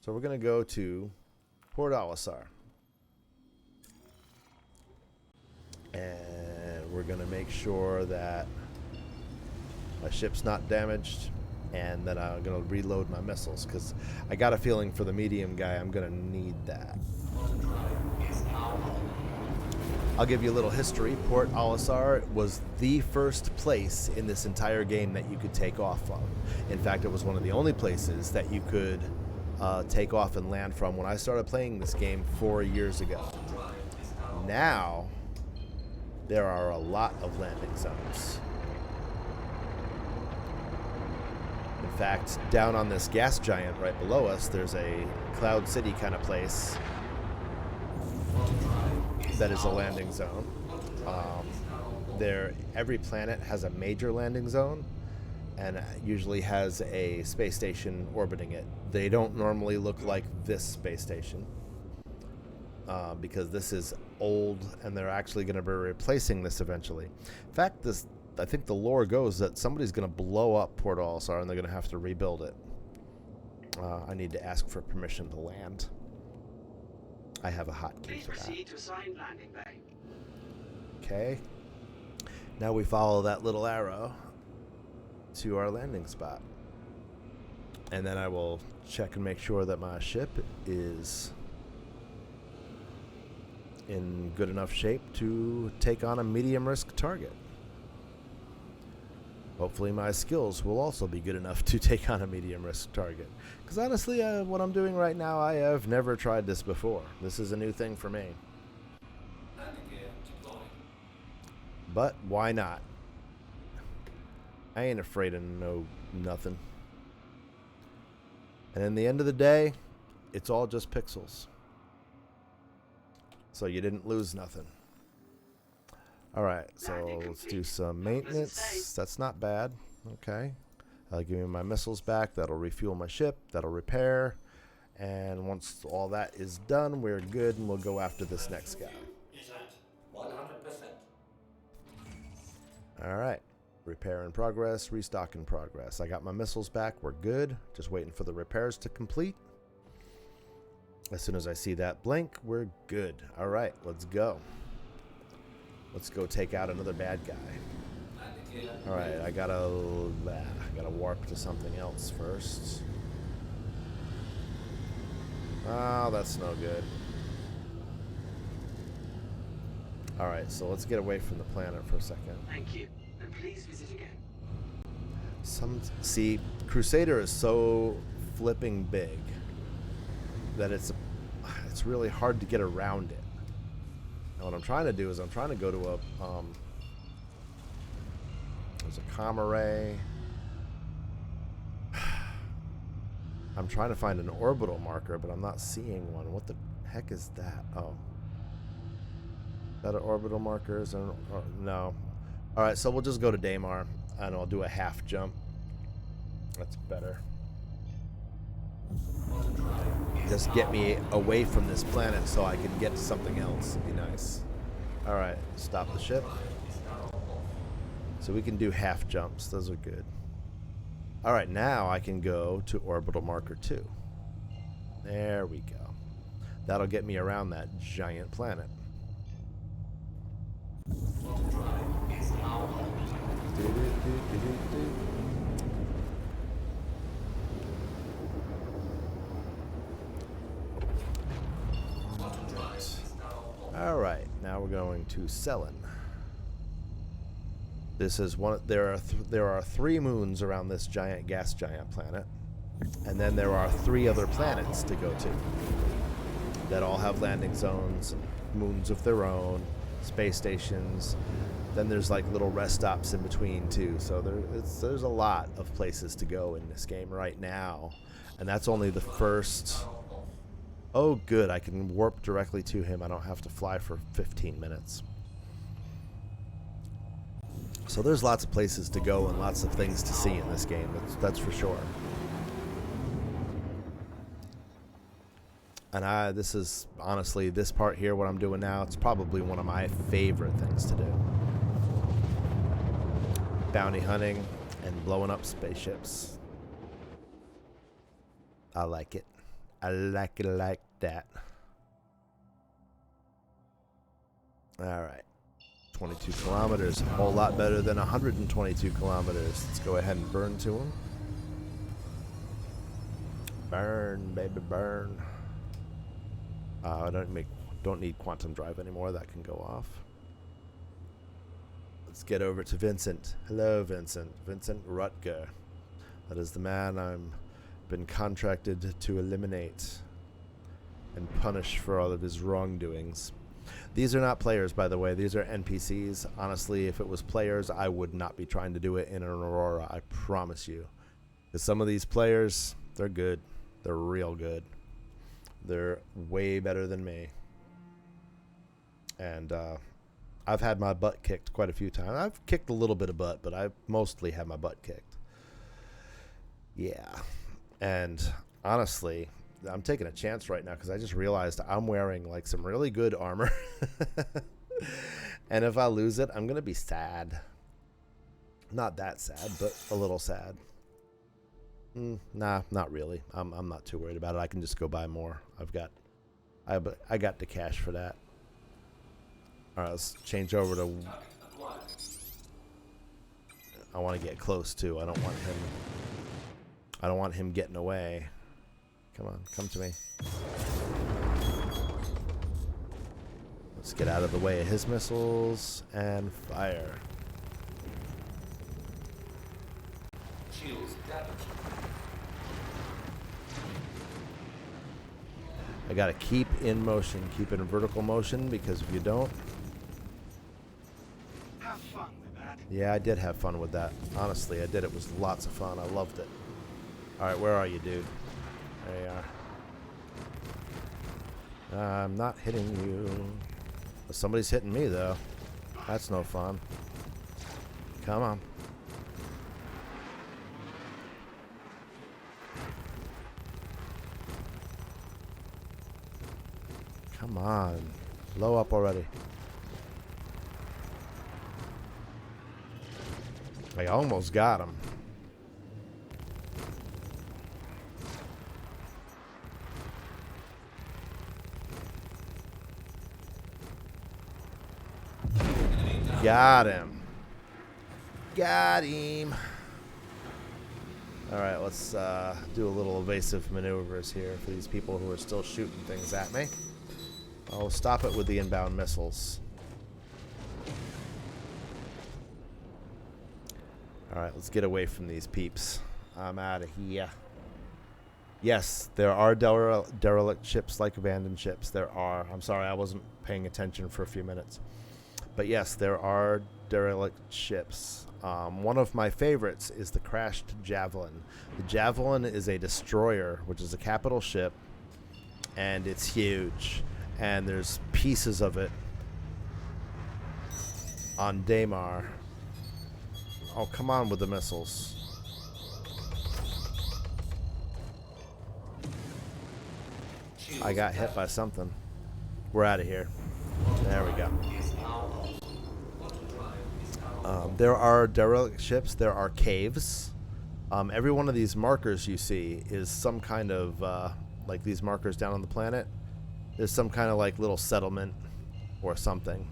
So we're going to go to Port Olisar. And we're going to make sure that my ship's not damaged. And then I'm going to reload my missiles because I got a feeling for the medium guy I'm going to need that. I'll give you a little history. Port Olisar was the first place in this entire game that you could take off from. In fact, it was one of the only places that you could take off and land from when I started playing this game 4 years ago. Now, there are a lot of landing zones. In fact, down on this gas giant right below us, there's a Cloud City kind of place that is a landing zone. Every planet has a major landing zone and usually has a space station orbiting it. They don't normally look like this space station because this is old and they're actually going to be replacing this eventually. In fact, I think the lore goes that somebody's going to blow up Port Olisar and they're going to have to rebuild it. I need to ask for permission to land. I have a hotkey for that. Proceed to assigned landing bay. Okay. Now we follow that little arrow to our landing spot. And then I will check and make sure that my ship is in good enough shape to take on a medium risk target. Hopefully my skills will also be good enough to take on a medium risk target. Because honestly, what I'm doing right now, I have never tried this before. This is a new thing for me. Landing gear deployed. But why not? I ain't afraid of nothing. And in the end of the day, it's all just pixels. So you didn't lose nothing. Alright, so let's do some maintenance. That's not bad. Okay. Give me my missiles back. That'll refuel my ship. That'll repair. And once all that is done, we're good, and we'll go after this next guy. Is at All right. Repair in progress, restock in progress. I got my missiles back. We're good. Just waiting for the repairs to complete. As soon as I see that blink, we're good. All right, let's go. Let's go take out another bad guy. All right, I gotta warp to something else first. Oh, that's no good. All right, so let's get away from the planet for a second. Thank you, and please visit again. See, Crusader is so flipping big that it's really hard to get around it. And what I'm trying to do is I'm trying to go to a there's a comm array. I'm trying to find an orbital marker, but I'm not seeing one. What the heck is that? Oh. Is that an orbital marker? Is there no. Alright, so we'll just go to Daymar, and I'll do a half jump. That's better. Just get me away from this planet so I can get to something else. It'd be nice. Alright, stop the ship. So we can do half jumps. Those are good. Alright, now I can go to orbital marker 2. There we go. That'll get me around that giant planet. Alright, now we're going to Selen. This is one. There are 3 moons around this giant gas giant planet, and then there are 3 other planets to go to that all have landing zones, moons of their own, space stations. Then there's like little rest stops in between too. So there's a lot of places to go in this game right now, and that's only the first. Oh, good! I can warp directly to him. I don't have to fly for 15 minutes. So there's lots of places to go and lots of things to see in this game. That's for sure. And this is honestly, this part here, what I'm doing now, it's probably one of my favorite things to do. Bounty hunting and blowing up spaceships. I like it. I like it like that. All right. 22 kilometers, a whole lot better than 122 kilometers. Let's go ahead and burn to him. Burn, baby, burn. I don't need quantum drive anymore. That can go off. Let's get over to Vincent. Hello, Vincent. Vincent Rutger. That is the man I'm been contracted to eliminate and punish for all of his wrongdoings. These are not players, by the way. These are NPCs. Honestly, if it was players, I would not be trying to do it in an Aurora. I promise you. Because some of these players, they're good. They're real good. They're way better than me. And I've had my butt kicked quite a few times. I've kicked a little bit of butt, but I've mostly had my butt kicked. Yeah. And honestly, I'm taking a chance right now because I just realized I'm wearing like some really good armor. And if I lose it, I'm going to be sad. Not that sad, but a little sad. Nah, not really. I'm not too worried about it. I can just go buy more. I got the cash for that. All right, let's change over to. I want to get close too. I don't want him getting away. Come on, come to me. Let's get out of the way of his missiles and fire. Shields damaged. I gotta keep in motion, keep it in vertical motion, because if you don't. Have fun with that. Yeah, I did have fun with that. Honestly, I did. It was lots of fun. I loved it. Alright, where are you, dude? There you are. I'm not hitting you. But somebody's hitting me, though. That's no fun. Come on. Come on. Blow up already. I almost got him. Got him. Got him. All right, let's do a little evasive maneuvers here for these people who are still shooting things at me. I'll stop it with the inbound missiles. All right, let's get away from these peeps. I'm out of here. Yes, there are derelict ships like abandoned ships. There are. I'm sorry, I wasn't paying attention for a few minutes. But yes, there are derelict ships. One of my favorites is the crashed Javelin. The Javelin is a destroyer, which is a capital ship, and it's huge. And there's pieces of it on Daymar. Oh, come on with the missiles. I got hit by something. We're out of here. There we go. There are derelict ships. There are caves. Every one of these markers you see is some kind of, like these markers down on the planet, is some kind of like little settlement or something.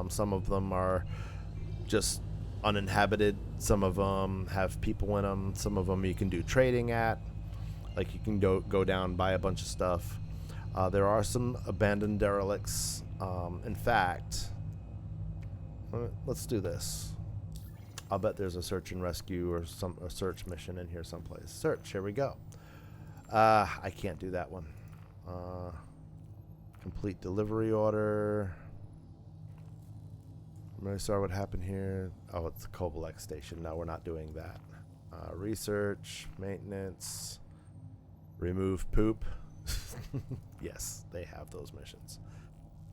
Some of them are just uninhabited. Some of them have people in them. Some of them you can do trading at. Like you can go down, buy a bunch of stuff. There are some abandoned derelicts. In fact, let's do this. I'll bet there's a search and rescue or a search mission in here someplace. Search, here we go. I can't do that one. Complete delivery order. I'm really sorry what happened here. Oh, it's the Kovalek station. No, we're not doing that. Research, maintenance, remove poop. Yes, they have those missions.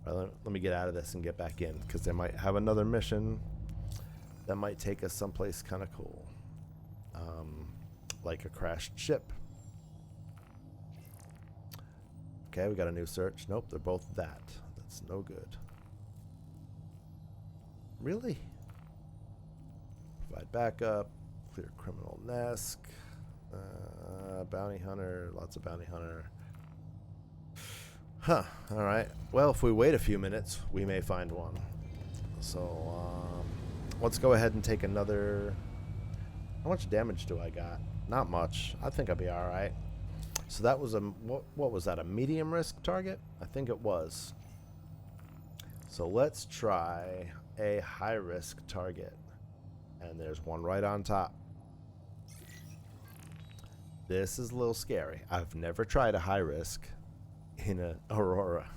Let me get out of this and get back in, because they might have another mission that might take us someplace kind of cool. Like a crashed ship. Okay, we got a new search. Nope, they're both that. That's no good. Really? Provide backup. Clear criminal nest. Bounty hunter. Lots of bounty hunter. Huh. Alright. Well, if we wait a few minutes, we may find one. So, let's go ahead and take another... How much damage do I got? Not much. I think I'll be alright. So that was a... What was that? A medium risk target? I think it was. So let's try a high risk target. And there's one right on top. This is a little scary. I've never tried a high risk in a Aurora.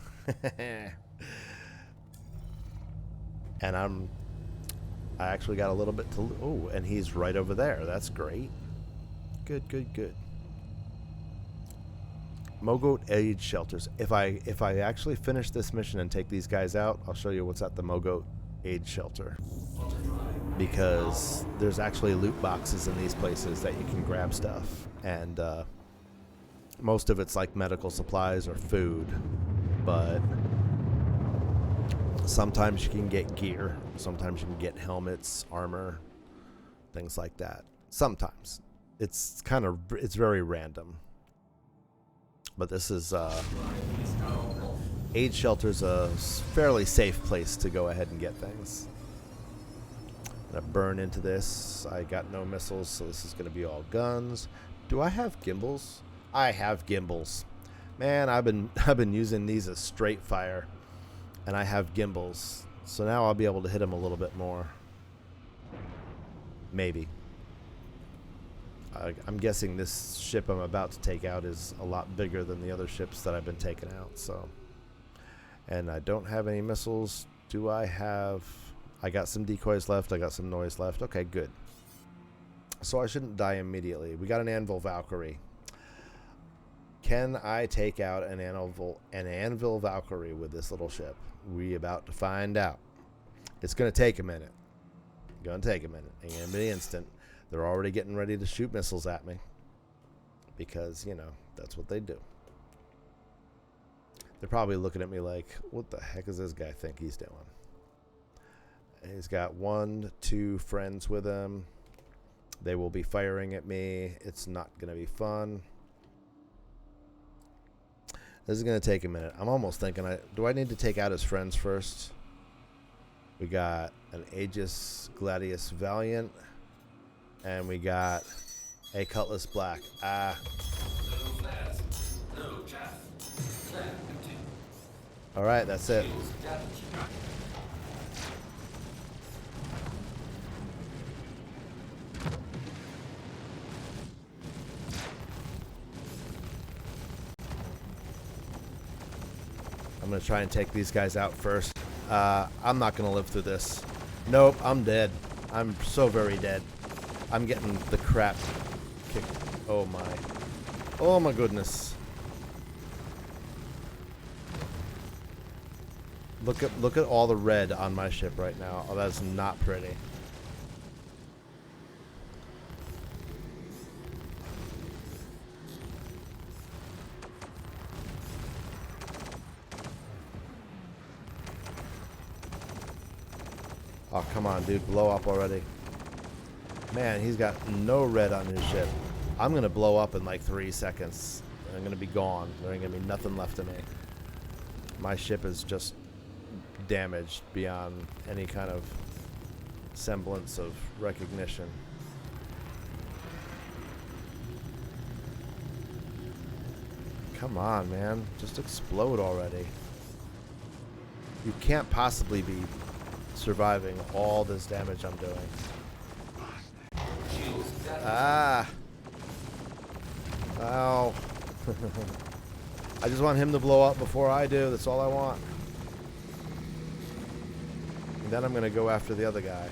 And I actually got a little bit to... Oh, and he's right over there. That's great. Good, good, good. Mogoat Aid Shelters. If I actually finish this mission and take these guys out, I'll show you what's at the Mogoat Aid Shelter. Because there's actually loot boxes in these places that you can grab stuff. And most of it's like medical supplies or food. But sometimes you can get gear. Sometimes you can get helmets, armor, things like that. Sometimes. It's very random. But this is, Aid Shelter's a fairly safe place to go ahead and get things. I'm gonna burn into this. I got no missiles, so this is gonna be all guns. Do I have gimbals? I have gimbals. Man, I've been using these as straight fire, and I have gimbals. So now I'll be able to hit them a little bit more. Maybe. I'm guessing this ship I'm about to take out is a lot bigger than the other ships that I've been taking out. So, and I don't have any missiles. Do I have... I got some decoys left. I got some noise left. Okay, good. So I shouldn't die immediately. We got an Anvil Valkyrie. Can I take out an Anvil Valkyrie with this little ship? We about to find out. It's going to take a minute. Ain't going to be instant. They're already getting ready to shoot missiles at me. Because, you know, that's what they do. They're probably looking at me like, what the heck does this guy think he's doing? And he's got 1, 2 friends with him. They will be firing at me. It's not going to be fun. This is going to take a minute. I'm almost thinking, do I need to take out his friends first? We got an Aegis Gladius Valiant. And we got a Cutlass Black. Ah. No flares. No chaff. Flare empty. All right, that's it. Shields damaged. I'm going to try and take these guys out first. I'm not going to live through this. Nope, I'm dead. I'm so very dead. I'm getting the crap kicked. Oh my. Oh my goodness. Look at all the red on my ship right now. Oh, that's not pretty. Oh, come on, dude. Blow up already. Man, he's got no red on his ship. I'm going to blow up in like 3 seconds. I'm going to be gone. There ain't going to be nothing left of me. My ship is just damaged beyond any kind of semblance of recognition. Come on, man. Just explode already. You can't possibly be surviving all this damage I'm doing. Shields damaged. Ah. Ow. I just want him to blow up before I do. That's all I want. And then I'm going to go after the other guy.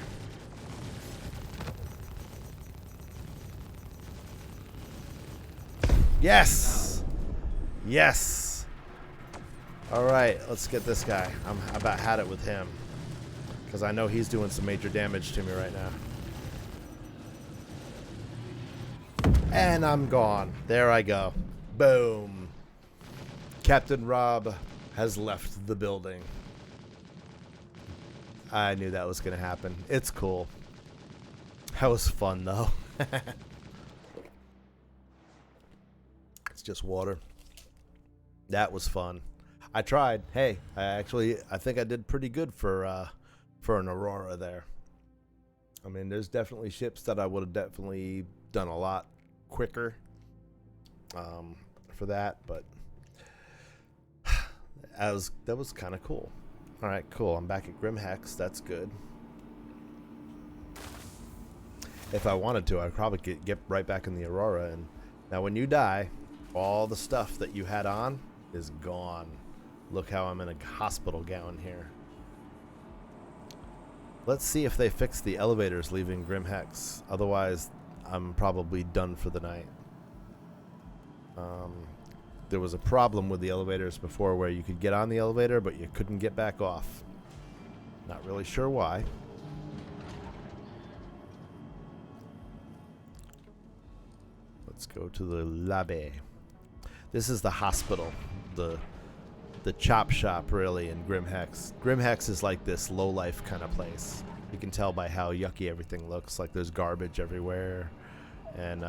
Yes! Yes! Alright, let's get this guy. I about had it with him. Because I know he's doing some major damage to me right now. And I'm gone. There I go. Boom. Captain Rob has left the building. I knew that was going to happen. It's cool. That was fun, though. It's just water. That was fun. I tried. Hey, I think I did pretty good for an Aurora there. I mean, there's definitely ships that I would have definitely done a lot quicker for that, but that was kind of cool. All right, cool. I'm back at Grim Hex. That's good. If I wanted to, I'd probably get right back in the Aurora. And now when you die, all the stuff that you had on is gone. Look how I'm in a hospital gown here. Let's see if they fix the elevators leaving Grim Hex. Otherwise, I'm probably done for the night. There was a problem with the elevators before where you could get on the elevator, but you couldn't get back off. Not really sure why. Let's go to the lobby. This is the hospital. The chop shop, really, in Grim Hex. Grim Hex is like this low-life kind of place. You can tell by how yucky everything looks. Like there's garbage everywhere. And,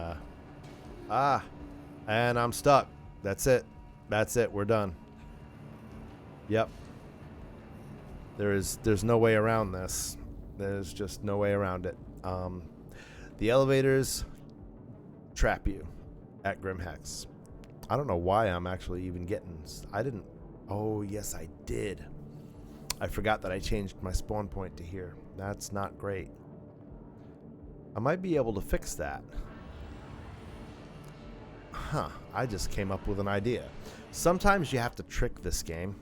and I'm stuck. That's it. That's it. We're done. Yep. There's no way around this. There's just no way around it. The elevators trap you at Grim Hex. I don't know why I'm actually even getting... Oh, yes, I did. I forgot that I changed my spawn point to here. That's not great. I might be able to fix that. Huh. I just came up with an idea. Sometimes you have to trick this game.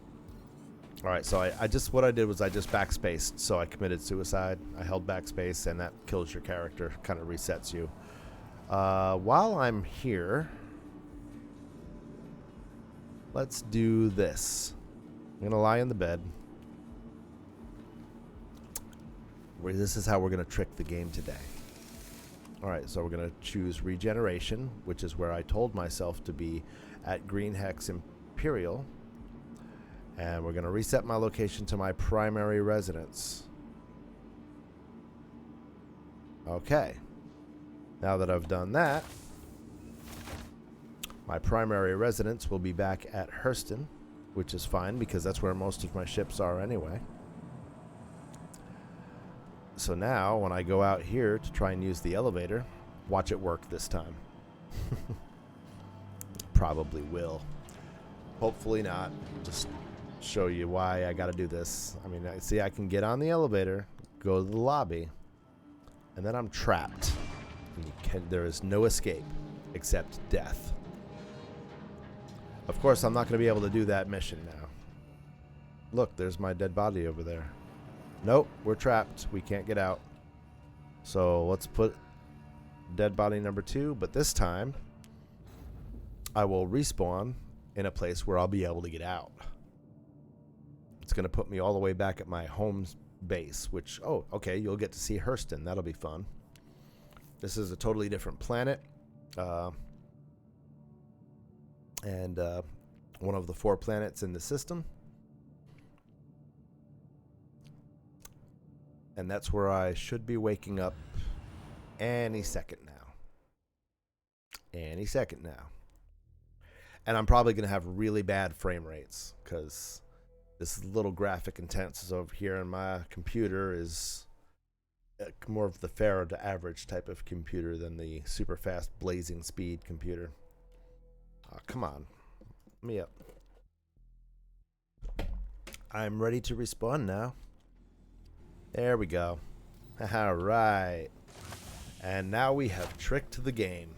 Alright, so what I did was I just backspaced, so I committed suicide. I held backspace, and that kills your character. Kind of resets you. While I'm here... Let's do this. I'm going to lie in the bed. This is how we're going to trick the game today. Alright, so we're going to choose Regeneration, which is where I told myself to be at Green Hex Imperial. And we're going to reset my location to my primary residence. Okay. Now that I've done that, my primary residence will be back at Hurston, which is fine because that's where most of my ships are anyway. So now, when I go out here to try and use the elevator, watch it work this time. Probably will. Hopefully not. Just show you why I gotta do this. I mean, see, I can get on the elevator, go to the lobby, and then I'm trapped. And there is no escape except death. Of course, I'm not going to be able to do that mission now. Look, there's my dead body over there. Nope, we're trapped. We can't get out. So let's put dead body number 2, but this time I will respawn in a place where I'll be able to get out. It's going to put me all the way back at my home base, which, oh, okay, you'll get to see Hurston. That'll be fun. This is a totally different planet. And one of the 4 planets in the system. And that's where I should be waking up any second now. Any second now. And I'm probably going to have really bad frame rates because this little graphic intense over here on my computer is more of the fair to average type of computer than the super fast blazing speed computer. Oh, come on. Let me up. I'm ready to respawn now. There we go. All right. And now we have tricked the game.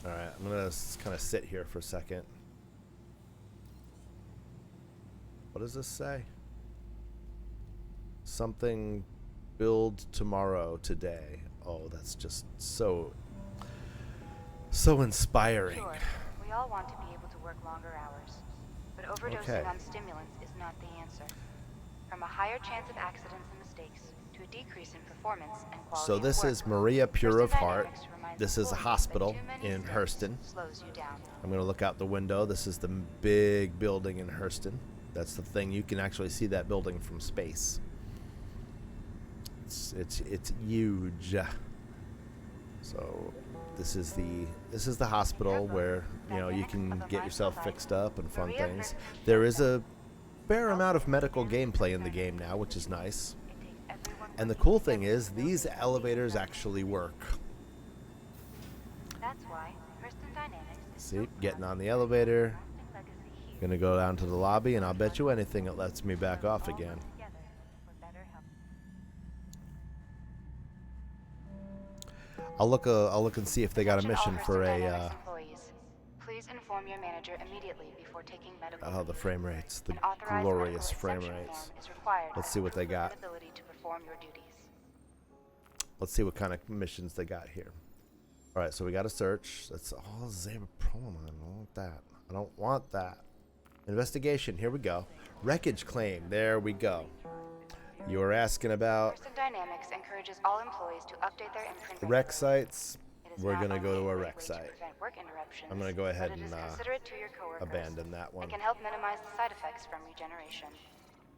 All right, I'm going to kind of sit here for a second. What does this say? Something build tomorrow, today. Oh, that's just so inspiring. Sure, we all want to be able to work longer hours, but overdosing on stimulants is not the answer. From a higher chance of accidents and mistakes to a decrease in performance and quality So this of work, is Maria Pure of Heart. Dynamics reminds This is a employees hospital that too many in steps Hurston. slows you down. I'm going to look out the window. This is the big building in Hurston. That's the thing. You can actually see that building from space. It's huge. So this is the hospital where, you know, you can get yourself fixed up and fun things. There is a fair amount of medical gameplay in the game now, which is nice. And the cool thing is these elevators actually work. That's why Hurston Dynamics is See, getting on the elevator. Gonna go down to the lobby, and I'll bet you anything it lets me back off again. I'll look and see if they got a mission for a. Please inform your manager immediately before taking medical. Oh, the frame rates, the An authorized glorious medical frame exception rates. form is required Let's to see what they prove got. ability to perform your duties. Let's see what kind of missions they got here. All right, so we got a search. That's all Zebra Prolon. I don't want that. I don't want that. Investigation. Here we go. Wreckage claim. There we go. You were asking about Hurston Dynamics encourages all employees to update their imprint wreck sites. It is We're not gonna go only to a great wreck way to site. prevent work interruptions, I'm gonna go ahead but it and is considerate to your coworkers abandon that one. and can help minimize the side effects from regeneration.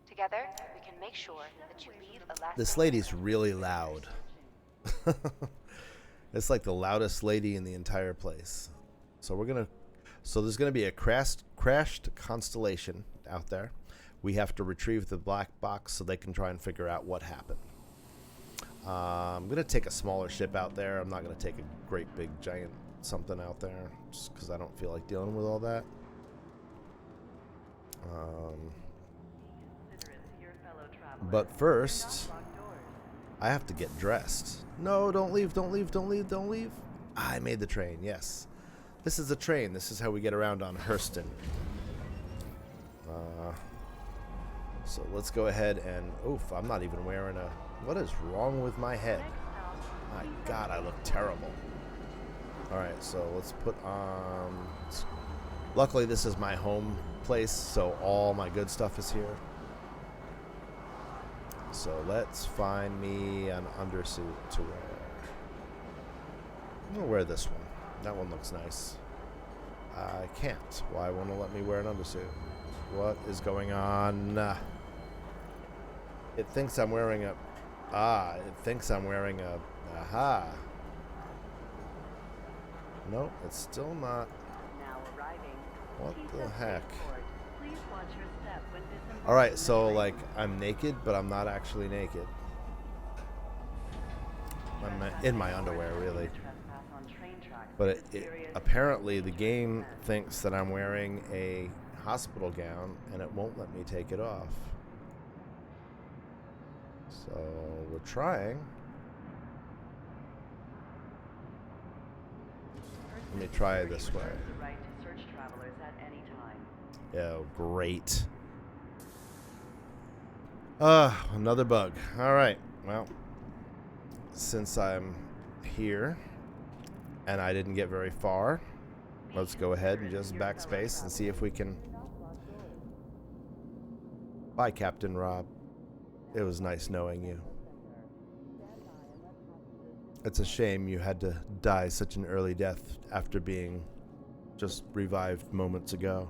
Together, we can make sure that you leave a lasting. This lady's really loud. It's like the loudest lady in the entire place. So there's gonna be a crashed constellation out there. We have to retrieve the black box so they can try and figure out what happened. I'm gonna take a smaller ship out there. I'm not gonna take a great big giant something out there just because I don't feel like dealing with all that. But first, I have to get dressed. No, don't leave, don't leave, don't leave, don't leave. I made the train, yes. This is a train. This is how we get around on Hurston. So let's go ahead and... Oof, I'm not even wearing a... What is wrong with my head? My God, I look terrible. Alright, so let's put on... Luckily, this is my home place, so all my good stuff is here. So let's find me an undersuit to wear. I'm gonna wear this one. That one looks nice. I can't. Why won't it let me wear an undersuit? What is going on? It thinks I'm wearing a Ah, it thinks I'm wearing a... Aha. Nope, it's still not. Now arriving. What the TSA heck? Spaceport. Please watch your step when disembarking Alright, so the like train. I'm naked, but I'm not actually naked. I'm in my underwear, really. Trespass on train tracks But is serious apparently the game offense. thinks that I'm wearing a hospital gown and it won't let me take it off. So we're trying. Let me try it this way. Reserves the right to search travelers at any time. Oh, great. Another bug. All right. Well, since I'm here and I didn't get very far, let's go ahead and just backspace and see if we can... Bye, Captain Rob. It was nice knowing you. It's a shame you had to die such an early death after being just revived moments ago.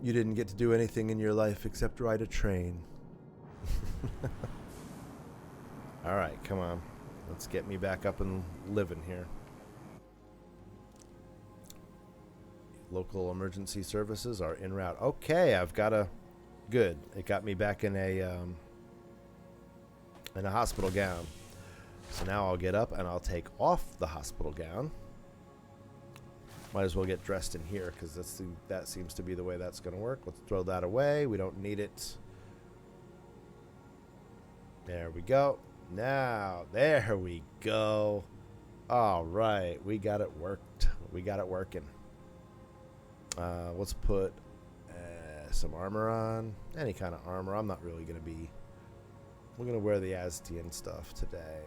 You didn't get to do anything in your life except ride a train. Alright, come on. Let's get me back up and living here. Local emergency services are en route. Okay, I've got a... Good. It got me back in a hospital gown. So now I'll get up and I'll take off the hospital gown. Might as well get dressed in here because that seems to be the way that's going to work. Let's throw that away. We don't need it. There we go. Now, there we go. All right, we got it worked. We got it working. Let's put some armor on. Any kind of armor. I'm not really going to be... We're going to wear the Aztean stuff today.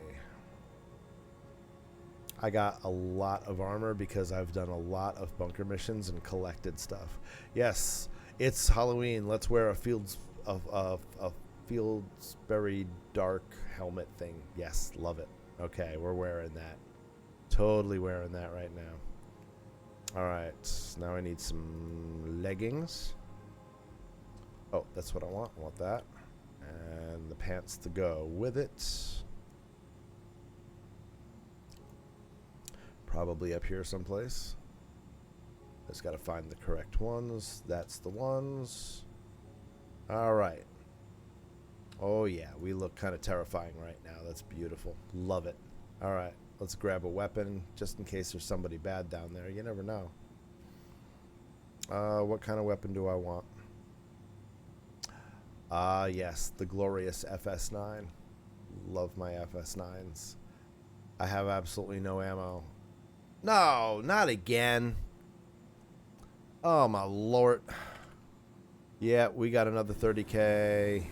I got a lot of armor because I've done a lot of bunker missions and collected stuff. Yes, it's Halloween. Let's wear a Fieldsbury dark helmet thing. Yes, love it. Okay, we're wearing that. Totally wearing that right now. All right, now I need some leggings. Oh, that's what I want. I want that. And the pants to go with it. Probably up here someplace. Just got to find the correct ones. That's the ones. All right. Oh, yeah. We look kind of terrifying right now. That's beautiful. Love it. All right. Let's grab a weapon just in case there's somebody bad down there. You never know. What kind of weapon do I want? Yes. The glorious FS9. Love my FS9s. I have absolutely no ammo. No, not again. Oh, my Lord. Yeah, we got another 30K.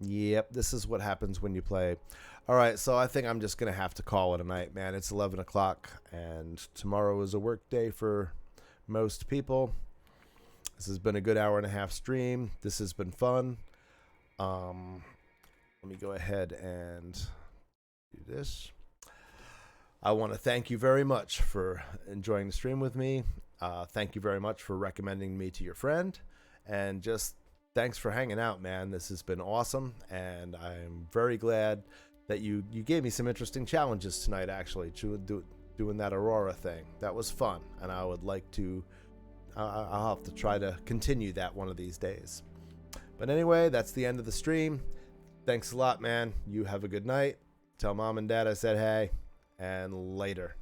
Yep, this is what happens when you play. All right, so I think I'm just going to have to call it a night, man. It's 11 o'clock, and tomorrow is a work day for most people. This has been a good hour and a half stream. This has been fun. Let me go ahead and do this. I want to thank you very much for enjoying the stream with me. Thank you very much for recommending me to your friend. And just thanks for hanging out, man. This has been awesome. And I'm very glad that you gave me some interesting challenges tonight, actually, doing that Aurora thing. That was fun. And I would like to, I'll have to try to continue that one of these days. But anyway, that's the end of the stream. Thanks a lot, man. You have a good night. Tell mom and dad I said hey. And later.